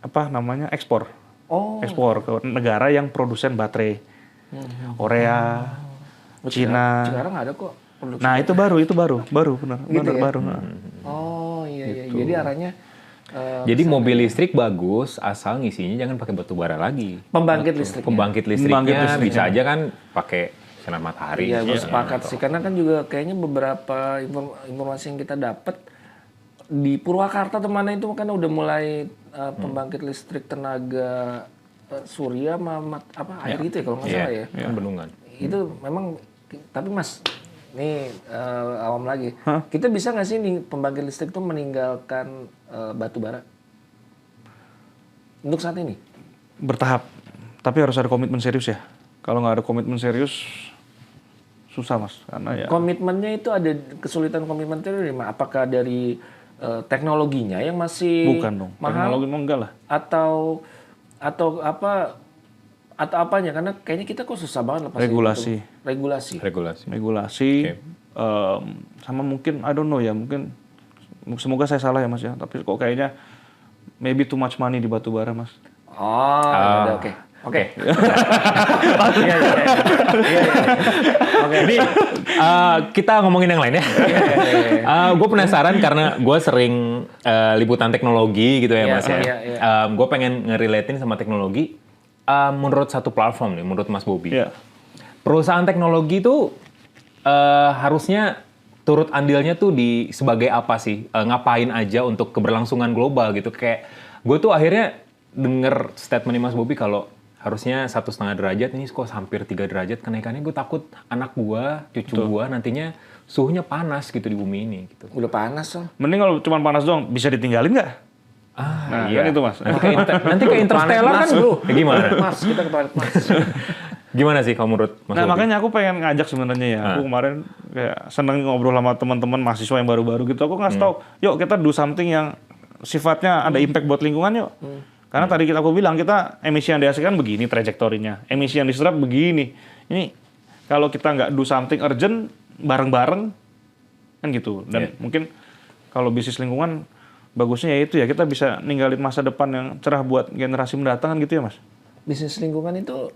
Apa namanya? Ekspor. Oh. Ekspor ke negara yang produsen baterai. Korea, Cina. Cikarang ada kok produksi. Nah itu baru, benar, Gitu ya? baru. Oh iya. Jadi arahnya Jadi mobil listrik bagus asal ngisinya jangan pakai batu bara lagi. pembangkit listrik. Pembangkit listriknya bisa aja kan pakai sinar matahari. Iya, gue sepakat sih. Karena kan juga kayaknya beberapa informasi yang kita dapat di Purwakarta atau mana itu kan udah mulai pembangkit listrik tenaga surya sama air gitu ya kalau nggak salah ya. Kan bendungan. Itu memang, tapi Mas, ini awam lagi. Kita bisa nggak sih nih pembangkit listrik itu meninggalkan batu bara untuk saat ini? Bertahap, tapi harus ada komitmen serius ya. Kalau nggak ada komitmen serius, susah Mas. Karena ya Komitmennya itu ada kesulitan komitmen itu dari mana? Apakah dari teknologinya yang masih bukan dong, mahal? teknologi enggak lah. Atau apanya? Karena kayaknya kita kok susah banget lepas Regulasi. Regulasi. Sama mungkin I don't know ya, mungkin semoga saya salah ya Mas ya, tapi kok kayaknya maybe too much money di batu bara Mas. Ada oke. Iya. Oke. Ini kita ngomongin yang lain ya. Gue penasaran karena gue sering liputan teknologi gitu ya Mas ya. Gue pengen ngerelatein sama teknologi. Menurut satu platform nih, menurut Mas Bobby. Perusahaan teknologi itu harusnya turut andilnya tuh sebagai apa sih? Ngapain aja untuk keberlangsungan global gitu. Kayak gue tuh akhirnya denger statement Mas Bobby kalau harusnya 1,5 derajat, ini kok hampir 3 derajat kenaikannya. Gue takut anak gue, cucu gue nantinya suhunya panas gitu di bumi ini. Gitu. Udah panas loh. Mending kalau cuma panas doang, bisa ditinggalin nggak? Nah, iya. kan itu Mas. Nanti ke Interstellar kan gimana? Mas, kita ke toilet Mas. Gimana sih kalau menurut Mas Nah Bobby? makanya aku pengen ngajak sebenarnya ya. Aku kemarin kayak seneng ngobrol sama teman-teman mahasiswa yang baru-baru gitu. Aku ngasih tahu, yuk kita do something yang sifatnya ada impact buat lingkungan yuk. Karena tadi aku bilang kita emisi yang dihasilkan begini trajektorinya, emisi yang diserap begini. Ini kalau kita nggak do something urgent bareng-bareng kan gitu. Dan mungkin kalau bisnis lingkungan bagusnya ya itu ya kita bisa ninggalin masa depan yang cerah buat generasi mendatang kan gitu ya Mas. Bisnis lingkungan itu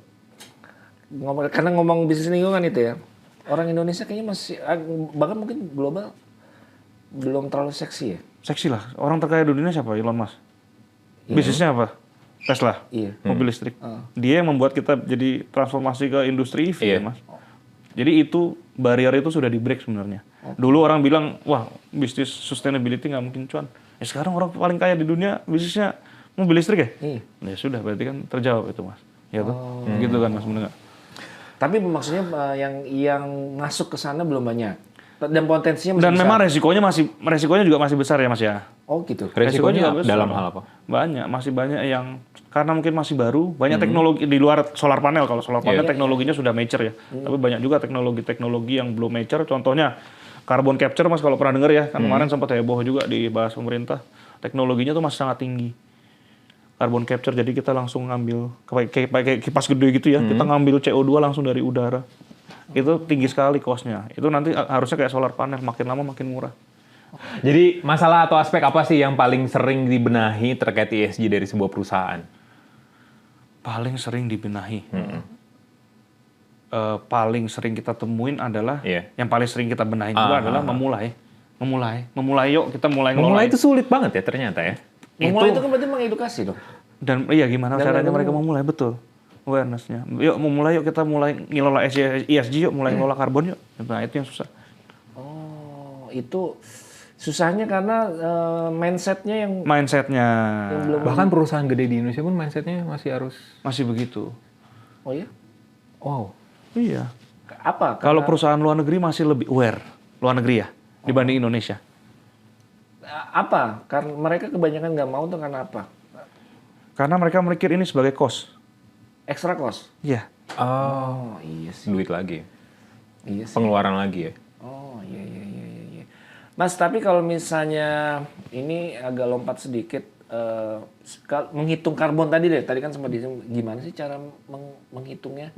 karena ngomong bisnis lingkungan itu ya. Orang Indonesia kayaknya masih bahkan mungkin global belum terlalu seksi ya. Seksi lah. Orang terkaya di dunia siapa? Elon Musk. Bisnisnya apa? Tesla. Iya. Mobil listrik. Dia yang membuat kita jadi transformasi ke industri EV ya Mas. Jadi itu barrier itu sudah di break sebenarnya. Dulu orang bilang, wah bisnis sustainability nggak mungkin cuan. Ya sekarang orang paling kaya di dunia bisnisnya mobil listrik ya? Iya. Ya sudah berarti kan terjawab itu Mas. Ya tuh. Gitu kan Mas mendengar. Tapi maksudnya yang masuk ke sana belum banyak. Dan potensinya masih Dan besar. memang resikonya juga masih besar ya Mas ya. Oh gitu. Resikonya juga besar. dalam hal apa? Masih banyak yang karena mungkin masih baru, banyak teknologi di luar solar panel. Kalau solar panel teknologinya sudah mature ya. Tapi banyak juga teknologi-teknologi yang belum mature. Contohnya carbon capture Mas kalau pernah dengar ya. Kan kemarin sempat heboh juga dibahas pemerintah. Teknologinya tuh masih sangat tinggi. Carbon capture jadi kita langsung ngambil pakai kipas gede gitu ya. Kita ngambil CO2 langsung dari udara. Itu tinggi sekali cost-nya. Itu nanti harusnya kayak solar panel, makin lama makin murah. Jadi masalah atau aspek apa sih yang paling sering dibenahi terkait ESG dari sebuah perusahaan? Paling sering dibenahi. paling sering kita temuin adalah yang paling sering kita benahin juga adalah memulai yuk kita mulai ngelola. Memulai itu sulit banget ya ternyata ya. Memulai itu kan berarti mengedukasi dong. Dan iya gimana caranya mereka memulai, betul. Awareness-nya. Yuk memulai, yuk kita mulai ngelola ESG, yuk mulai ngelola karbon yuk. Nah itu yang susah. Oh, itu susahnya karena mindset-nya yang belum. Bahkan perusahaan gede di Indonesia pun mindset-nya masih begitu. Oh iya? Wow. Iya. Apa? Kalau perusahaan luar negeri masih lebih aware, luar negeri ya, dibanding Indonesia. Apa? Karena mereka kebanyakan nggak mau tuh karena apa? Karena mereka mikir ini sebagai cost. Extra cost? Iya. Oh, iya sih. Duit lagi. Iya sih. Pengeluaran lagi ya. Oh iya. Mas, tapi kalau misalnya ini agak lompat sedikit, menghitung karbon tadi deh. Tadi kan sempat gimana sih cara menghitungnya?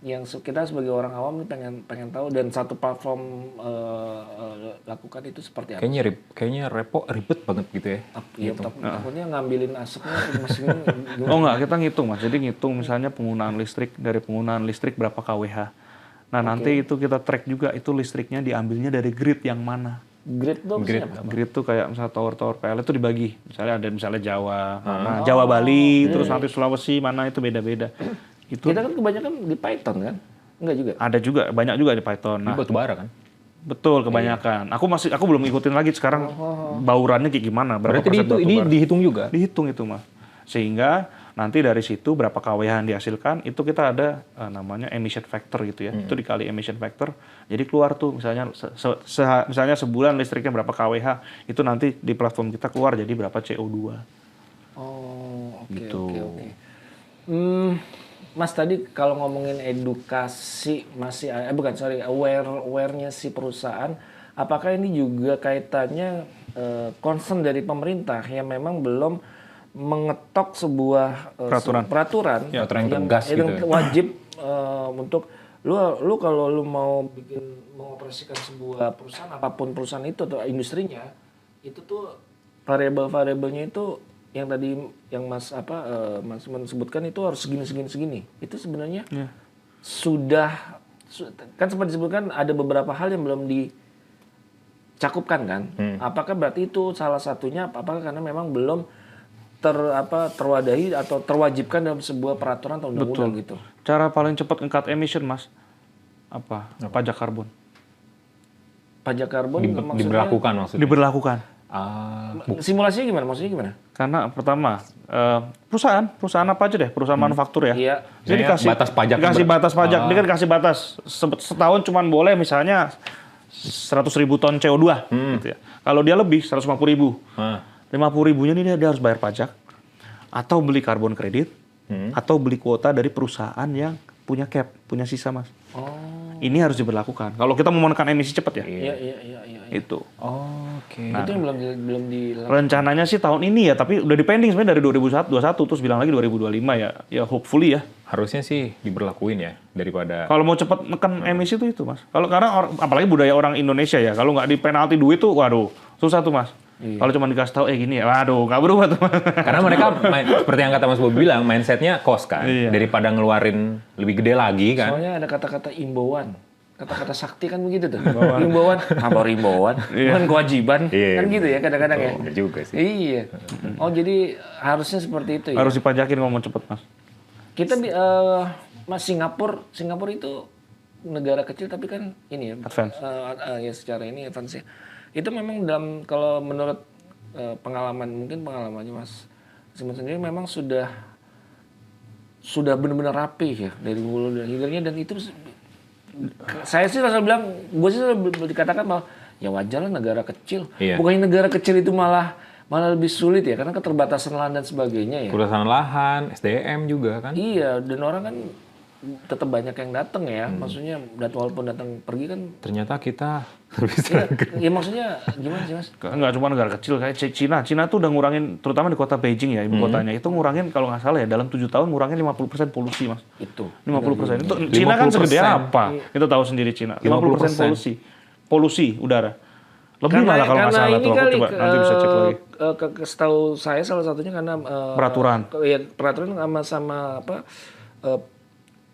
Yang kita sebagai orang awam nih pengen tahu, dan satu platform lakukan itu seperti apa? Kayaknya ribet banget gitu ya. Iya, takutnya ngambilin asapnya mesin. Oh enggak, kita ngitung Mas. Jadi ngitung misalnya penggunaan listrik, dari penggunaan listrik berapa kWh. Nah nanti itu kita track juga itu listriknya diambilnya dari grid yang mana. Grid tuh apa? Grid tuh kayak misalnya tower PL itu dibagi. Misalnya Jawa, Jawa Bali, terus nanti Sulawesi mana, itu beda-beda. Itu. Kita kan kebanyakan di Python kan? Enggak juga? Ada juga, banyak juga di Python. Nah, batu bara kan? Betul, kebanyakan. Aku belum ngikutin lagi sekarang baurannya kayak gimana. Berarti ini dihitung juga? Dihitung itu Mas. Sehingga nanti dari situ berapa kWh yang dihasilkan, itu kita ada namanya emission factor gitu ya. Itu dikali emission factor, jadi keluar tuh misalnya misalnya sebulan listriknya berapa kWh, itu nanti di platform kita keluar jadi berapa CO2. Oh, oke. Gitu. Oke. Mas tadi kalau ngomongin edukasi masih awareness si perusahaan, apakah ini juga kaitannya concern dari pemerintah yang memang belum mengetok sebuah peraturan yang tegas gitu ya. Wajib untuk lu kalau lu mau mengoperasikan sebuah perusahaan, apapun perusahaan itu atau industrinya, itu tuh variabel-variabelnya itu yang tadi yang Mas sebutkan itu harus segini. Itu sebenarnya sudah kan sempat disebutkan ada beberapa hal yang belum dicakupkan kan? Apakah berarti itu salah satunya? Apakah karena memang belum terwadahi atau terwajibkan dalam sebuah peraturan atau undang-undang gitu? Cara paling cepat nge-cut emission Mas, pajak karbon. Pajak karbon diberlakukan maksudnya? Diberlakukan. Simulasinya gimana? Maksudnya gimana? Karena pertama perusahaan apa aja deh, perusahaan manufaktur ya. Iya. Jadi dikasih batas pajak. Dia kan kasih batas setahun cuman boleh misalnya 100.000 ton CO2 gitu ya. Kalau dia lebih 150.000. 50.000-nya ini dia harus bayar pajak atau beli karbon kredit atau beli kuota dari perusahaan yang punya cap, punya sisa Mas. Ini harus diberlakukan. Kalau kita mau menekan emisi cepat ya. Iya. Itu. Oke. Nah, itu yang belum dilakukan. Rencananya sih tahun ini ya, tapi udah dipending sebenarnya dari 2021 terus bilang lagi 2025 ya. Ya hopefully ya. Harusnya sih diberlakuin ya daripada. Kalau mau cepat menekan emisi itu Mas. Kalau karena apalagi budaya orang Indonesia ya, kalau nggak dipenalti duit tuh waduh, susah tuh Mas. Iya. Kalau cuma dikasih tahu gini ya, waduh nggak berubah tuh. Karena mereka seperti yang kata Mas Bobi bilang, mindsetnya cost kan, daripada ngeluarin lebih gede lagi kan. Soalnya ada kata-kata imbauan, kata-kata sakti kan begitu tuh. Imbauan, baru imbauan, bukan kewajiban, kan gitu ya kadang-kadang ya. Iya juga sih. Iya. Oh jadi harusnya seperti itu ya. Harus dipajakin kalau mau cepet Mas. Kita Mas Singapura itu negara kecil tapi kan ini ya. Advance. Ya secara ini advance ya. Itu memang kalau menurut pengalamannya Mas Simon sendiri memang sudah benar-benar rapi ya dari hulu dan hilirnya, dan itu saya sih rasa bilang, gue sih dikatakan bahwa ya wajar lah negara kecil. Bukannya negara kecil itu malah lebih sulit ya karena keterbatasan lahan dan sebagainya ya. Keterbatasan lahan, SDM juga kan. Iya, dan orang kan tetap banyak yang datang ya, maksudnya walaupun datang pergi kan. Ternyata kita bisa. Ya maksudnya gimana sih Mas? Nggak cuma negara kecil kayak Cina tuh udah ngurangin, terutama di kota Beijing ya, ibu kotanya, itu ngurangin kalau nggak salah ya dalam 7 tahun ngurangin 50% polusi Mas. Itu 50%. Itu Cina kan segede apa? Kita tahu sendiri Cina. 50% polusi udara. Lebih malah kalau nggak salah tuh, aku coba nanti bisa cek lagi. Setahu saya salah satunya karena peraturan sama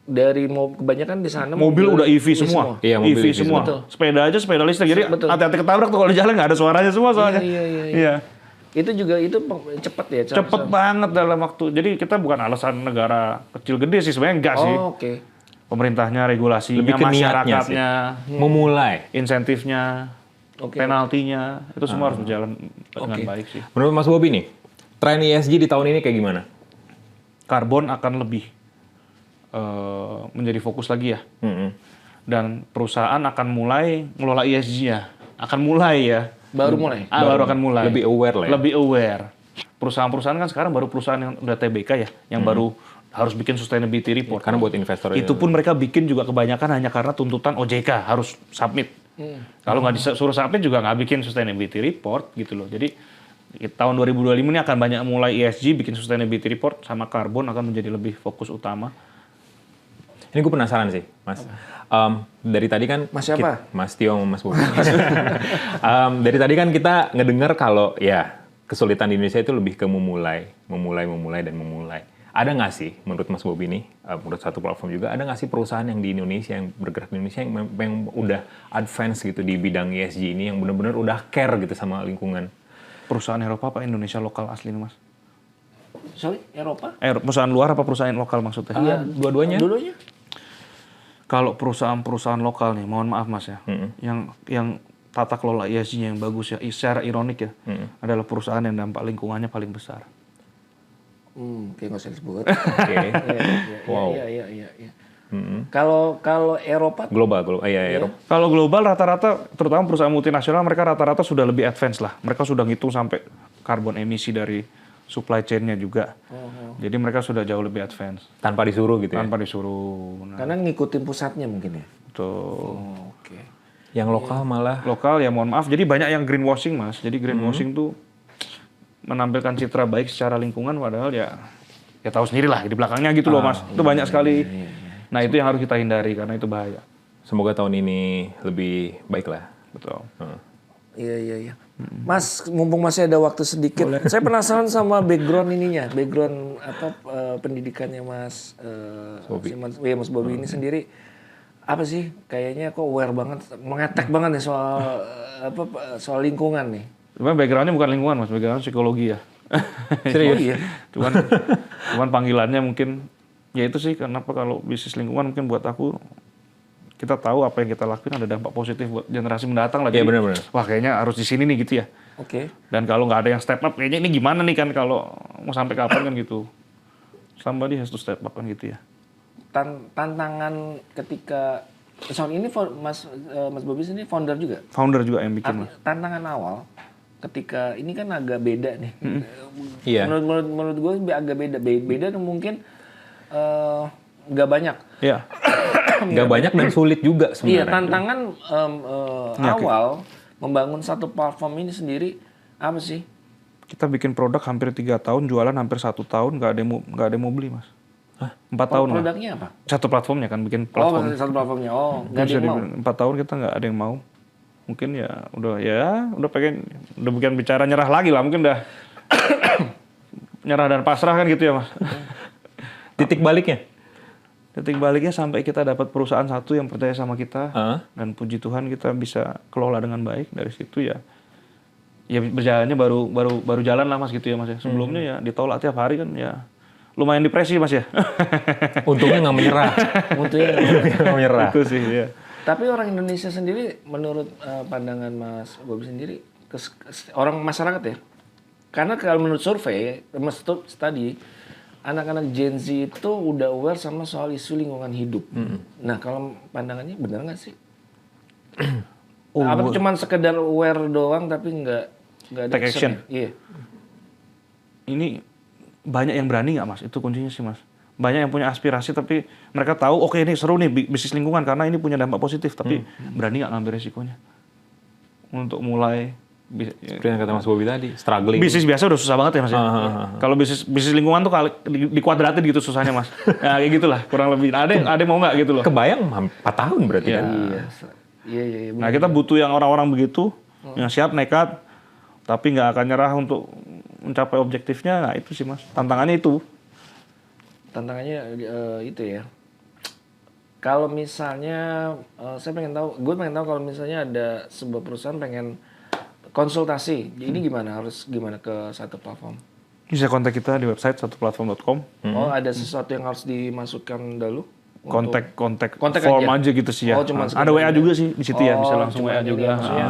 dari kebanyakan di sana Mobil udah EV semua. Iya, mobil EV EV semua. betul. Sepeda aja sepeda listrik. Jadi Betul. hati-hati ketabrak tuh kalau di jalan nggak ada suaranya semua soalnya. Iya. Itu juga cepat ya. Cepet banget dalam waktu. Jadi kita bukan alasan negara kecil gede sih sebenarnya enggak sih. Oh, oke. Pemerintahnya, regulasinya, Lebih ke niatnya masyarakatnya, memulai. insentifnya, Oke. penaltinya itu semua harus berjalan dengan baik sih. Menurut Mas Bobi nih, tren ESG di tahun ini kayak gimana? Karbon akan lebih menjadi fokus lagi ya. Dan perusahaan akan mulai ngelola ESG-nya. Akan mulai ya. Baru mulai. Baru akan mulai. Lebih aware lah ya. Lebih aware. Perusahaan-perusahaan kan sekarang baru perusahaan yang udah TBK ya, yang baru harus bikin sustainability report. Karena buat investor Itu pun mereka bikin juga kebanyakan hanya karena tuntutan OJK harus submit. Kalau nggak disuruh submit juga nggak bikin sustainability report gitu loh. Jadi tahun 2025 ini akan banyak mulai ESG bikin sustainability report sama karbon akan menjadi lebih fokus utama. Ini gue penasaran sih, Mas. Dari tadi kan... Mas siapa? Mas Tio sama Mas Bobi. Dari tadi kan kita ngedengar kalau ya kesulitan di Indonesia itu lebih ke memulai. Ada nggak sih menurut Mas Bobi nih, menurut satu platform juga, ada nggak sih perusahaan yang di Indonesia, yang bergerak di Indonesia yang udah advance gitu di bidang ESG ini, yang benar-benar udah care gitu sama lingkungan? Perusahaan Eropa apa Indonesia lokal asli nih Mas? Sorry, Eropa? Perusahaan luar apa perusahaan lokal maksudnya? Iya, Dua-duanya? Dulunya. Kalau perusahaan-perusahaan lokal nih, mohon maaf Mas ya, yang tata kelola ESG-nya yang bagus ya, secara ironik ya, adalah perusahaan yang dampak lingkungannya paling besar. Kayak nggak usah disebut. Oke. Wow. Iya. Kalau Eropa Global. Eropa. Kalau global rata-rata, terutama perusahaan multinasional, mereka rata-rata sudah lebih advance lah. Mereka sudah ngitung sampai karbon emisi dari supply chain-nya juga. Jadi mereka sudah jauh lebih advance. Tanpa disuruh gitu ya? Tanpa disuruh. Nah, karena ngikutin pusatnya mungkin ya. betul. Oke. Yang lokal malah... Lokal ya mohon maaf, jadi banyak yang greenwashing Mas. Jadi greenwashing tuh menampilkan citra baik secara lingkungan, padahal ya tahu sendiri lah di belakangnya gitu loh Mas. Itu banyak sekali. Nah itu yang harus kita hindari karena itu bahaya. Semoga tahun ini lebih baik lah. Betul. Iya. Mas, mumpung masih ada waktu sedikit, saya penasaran sama background pendidikannya Mas Bobi. Mas Bobi ini sendiri apa sih? Kayaknya kok aware banget, mengetek banget nih soal lingkungan nih. Sebenarnya background-nya bukan lingkungan Mas, background psikologi ya. Serius? Iya. Cuman panggilannya mungkin ya itu sih, kenapa kalau bisnis lingkungan mungkin buat aku, kita tahu apa yang kita lakuin ada dampak positif buat generasi mendatang lah. Iya Jadi, benar-benar. wah kayaknya harus di sini nih gitu ya. Oke. Dan kalau nggak ada yang step up, kayaknya ini gimana nih kan kalau mau sampai kapan kan gitu. Somebody has to step up kan gitu ya. Tantangan ketika ini Mas Bobi sendiri founder juga. Founder juga yang bikin Mas. Tantangan awal ketika ini kan agak beda nih. Iya. Menurut gue agak beda dan mungkin nggak banyak. Iya. Nggak banyak dan sulit juga sebenarnya. Iya, tantangan awal membangun satu platform ini sendiri apa sih? Kita bikin produk hampir 3 tahun, jualan hampir 1 tahun, nggak ada yang mau beli Mas. 4 tahun lah. Produknya apa? Satu platformnya kan, bikin platform. Satu platformnya. Nggak ada yang mau. 4 tahun kita nggak ada yang mau. Mungkin udah bukan bicara nyerah lagi lah, mungkin udah nyerah dan pasrah kan gitu ya Mas. Titik baliknya? Titik baliknya sampai kita dapat perusahaan satu yang percaya sama kita, dan puji Tuhan kita bisa kelola dengan baik. Dari situ ya berjalannya baru jalan lah Mas gitu ya Mas ya. Sebelumnya ya ditolak tiap hari kan ya lumayan depresi Mas ya. Untungnya nggak menyerah. Nggak menyerah. Itu sih ya. Tapi orang Indonesia sendiri menurut pandangan Mas Bobi sendiri, orang masyarakat ya, karena kalau menurut survei, tadi anak-anak Gen Z itu udah aware sama soal isu lingkungan hidup. Nah, kalau pandangannya benar nggak sih? Apa cuma sekedar aware doang tapi nggak ada take action? Iya. Ini banyak yang berani nggak Mas? Itu kuncinya sih Mas. Banyak yang punya aspirasi tapi mereka tahu oke, ini seru nih bisnis lingkungan karena ini punya dampak positif, tapi berani nggak ngambil resikonya untuk mulai. Seperti yang kata Mas Bobi tadi, struggling. Bisnis biasa udah susah banget ya Mas. Kalau bisnis lingkungan tuh dikuadratin gitu susahnya Mas. Ya kayak gitulah kurang lebih. Ada yang mau nggak gitu loh. Kebayang 4 tahun berarti kan. Iya. Nah kita butuh yang orang-orang begitu, yang siap nekat, tapi nggak akan nyerah untuk mencapai objektifnya. Nah itu sih Mas, tantangannya itu. Tantangannya itu ya. kalau misalnya gue pengen tahu kalau misalnya ada sebuah perusahaan pengen konsultasi, ini gimana ke satu platform? Bisa kontak kita di website satuplatform.com. Oh, ada sesuatu yang harus dimasukkan dulu? Kontak aja? form aja gitu sih ya. Oh, cuma ada WA juga sih di situ ya, bisa langsung WA juga. Maksudnya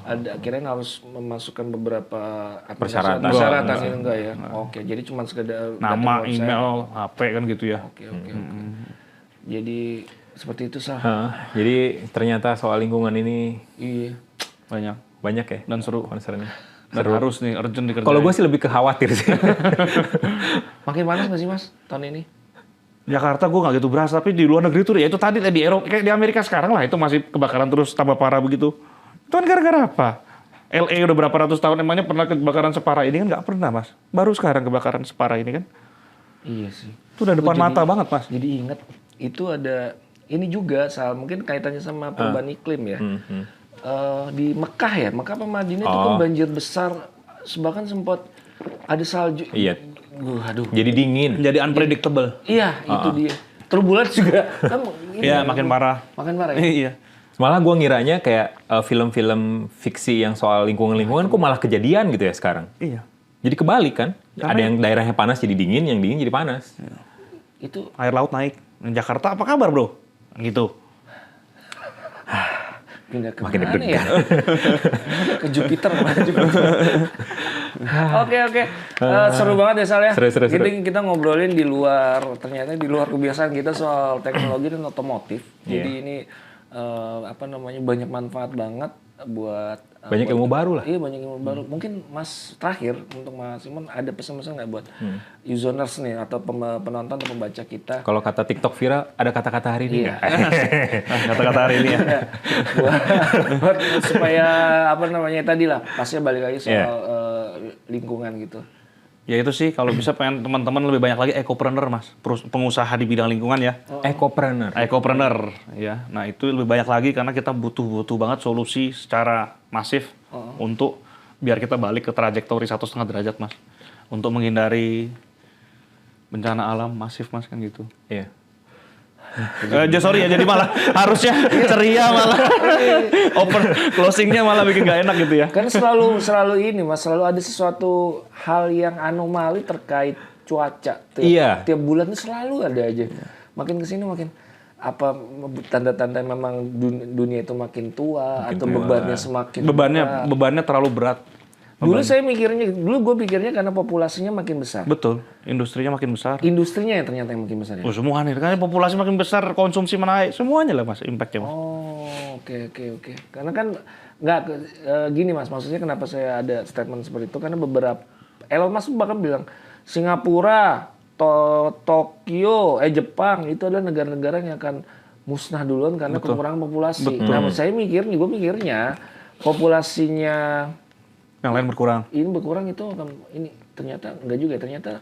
ada akhirnya harus memasukkan beberapa Persyaratan. ini enggak ya? Oke, jadi cuma sekedar Nama, email, HP kan gitu ya. Oke. Jadi seperti itu Sah. Jadi ternyata soal lingkungan ini Iya. banyak ya Dan seru. concernnya. Dan harus nih urgent dikerjain. Kalau gue sih lebih khawatir sih. Makin panas nggak sih Mas tahun ini? Jakarta gue nggak gitu berasa, tapi di luar negeri tuh ya itu tadi di Eropa, kayak di Amerika sekarang lah itu masih kebakaran terus tambah parah begitu. Itu kan gara-gara apa? LA udah berapa ratus tahun emangnya pernah kebakaran separah ini kan nggak pernah Mas. Baru sekarang kebakaran separah ini kan. Iya sih. Itu udah depan mata banget Mas. Jadi ingat itu ada ini juga Sal, mungkin kaitannya sama perubahan iklim ya. Di Mekah ya, Mekah apa Madinah itu kan banjir besar, bahkan sempat ada salju. Iya. Aduh. Jadi dingin. Jadi unpredictable. Iya, itu dia. Turbulence juga kan. Iya, makin parah. Makin parah ya. Iya. Malah gue ngiranya kayak film-film fiksi yang soal lingkungan-lingkungan kok malah kejadian gitu ya sekarang. Iya. Jadi kebalik kan. Ada yang daerahnya panas jadi dingin, yang dingin jadi panas. Itu Air laut naik. Jakarta apa kabar bro? Gitu. pindah ke Makin mana deg-degan. ya? Ke Jupiter. Oke. Seru banget ya Sal ya. Seru. Kita ngobrolin ternyata di luar kebiasaan kita soal teknologi dan otomotif. Jadi ini banyak manfaat banget buat Banyak ilmu baru lah. Iya, banyak ilmu baru. Mungkin Mas terakhir untuk Mas Simon ada pesan-pesan nggak buat users nih atau penonton atau pembaca kita? Kalau kata TikTok viral, ada kata-kata hari ini nggak? Kata-kata hari ini ya. buat supaya tadi lah, pasnya balik lagi soal lingkungan gitu. Ya itu sih kalau bisa pengen teman-teman lebih banyak lagi ecopreneur Mas, pengusaha di bidang lingkungan ya. Ecopreneur ya. Nah, itu lebih banyak lagi karena kita butuh banget solusi secara masif untuk biar kita balik ke trajektori 1,5 derajat Mas. Untuk menghindari bencana alam masif Mas kan gitu. Iya. Sorry ya, jadi malah harusnya ceria malah closingnya malah bikin gak enak gitu ya. Kan selalu ini Mas, selalu ada sesuatu hal yang anomali terkait cuaca. Tiap bulan itu selalu ada aja. Makin kesini makin apa tanda-tanda memang dunia itu makin tua atau bebannya semakin bebannya terlalu berat. Dulu gue pikirnya karena populasinya makin besar. Betul, industrinya makin besar. Industrinya yang ternyata makin besar ya? Oh, semuanya. Karena populasi makin besar, konsumsi menaik. Semuanya lah Mas, impact-nya Mas. Oh, oke. Karena kan gini Mas, maksudnya kenapa saya ada statement seperti itu, karena beberapa Elon Musk bahkan bilang Singapura, Tokyo, Jepang itu adalah negara-negara yang akan musnah duluan karena pengurangan populasi. Betul. Nah, gue mikirnya populasinya Yang lain berkurang. ini berkurang itu ini ternyata enggak juga. Ternyata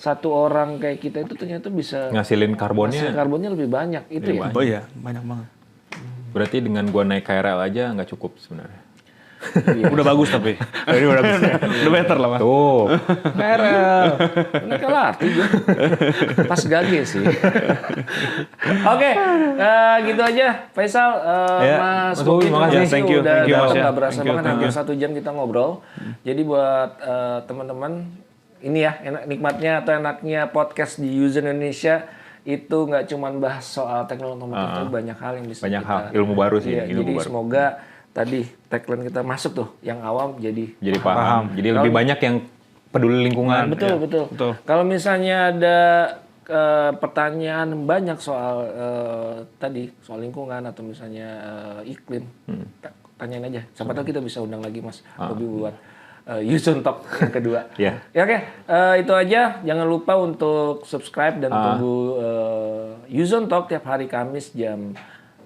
satu orang kayak kita itu ternyata bisa Ngasilin karbonnya lebih banyak itu ya. Oh iya, banyak banget. Berarti dengan gua naik KRL aja nggak cukup sebenarnya. Udah bagus tapi. Ini udah bagus. Udah better lah Mas. Tuh. KRL. Naik LRT juga. Pas gage sih. Oke, gitu aja. Faisal, Mas Bobi, makasih. Thank you udah Mas ya. nggak berasa banget hampir 1 jam kita ngobrol. Jadi buat teman-teman ini ya nikmatnya atau enaknya podcast di User Indonesia itu nggak cuma bahas soal teknologi otomotif, tapi banyak hal yang bisa Banyak kita, hal, ilmu baru sih. Iya, ilmu jadi baru. semoga tadi tagline kita masuk tuh, yang awam jadi paham. Jadi lebih banyak yang peduli lingkungan. Betul. Kalau misalnya ada pertanyaan banyak soal tadi soal lingkungan atau misalnya iklim, tanyain aja. Siapa tahu kita bisa undang lagi Mas Bobi buat Yuzon Talk yang kedua. Ya. Ya oke, itu aja. Jangan lupa untuk subscribe dan tunggu Yuzon Talk tiap hari Kamis jam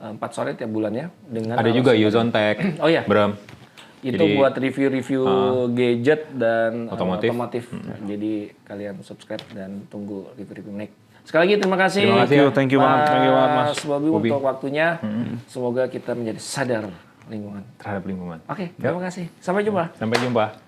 4 sore tiap bulan ya. Dengan Ada juga Yuzon Tech. Oh iya. Bram. Itu Jadi, buat review-review gadget dan otomotif. Jadi kalian subscribe dan tunggu review-review next. Sekali lagi terima kasih. Thank you banget Mas Bobi untuk waktunya. Semoga kita menjadi sadar lingkungan. terhadap lingkungan. Oke, terima kasih. Sampai jumpa. Sampai jumpa.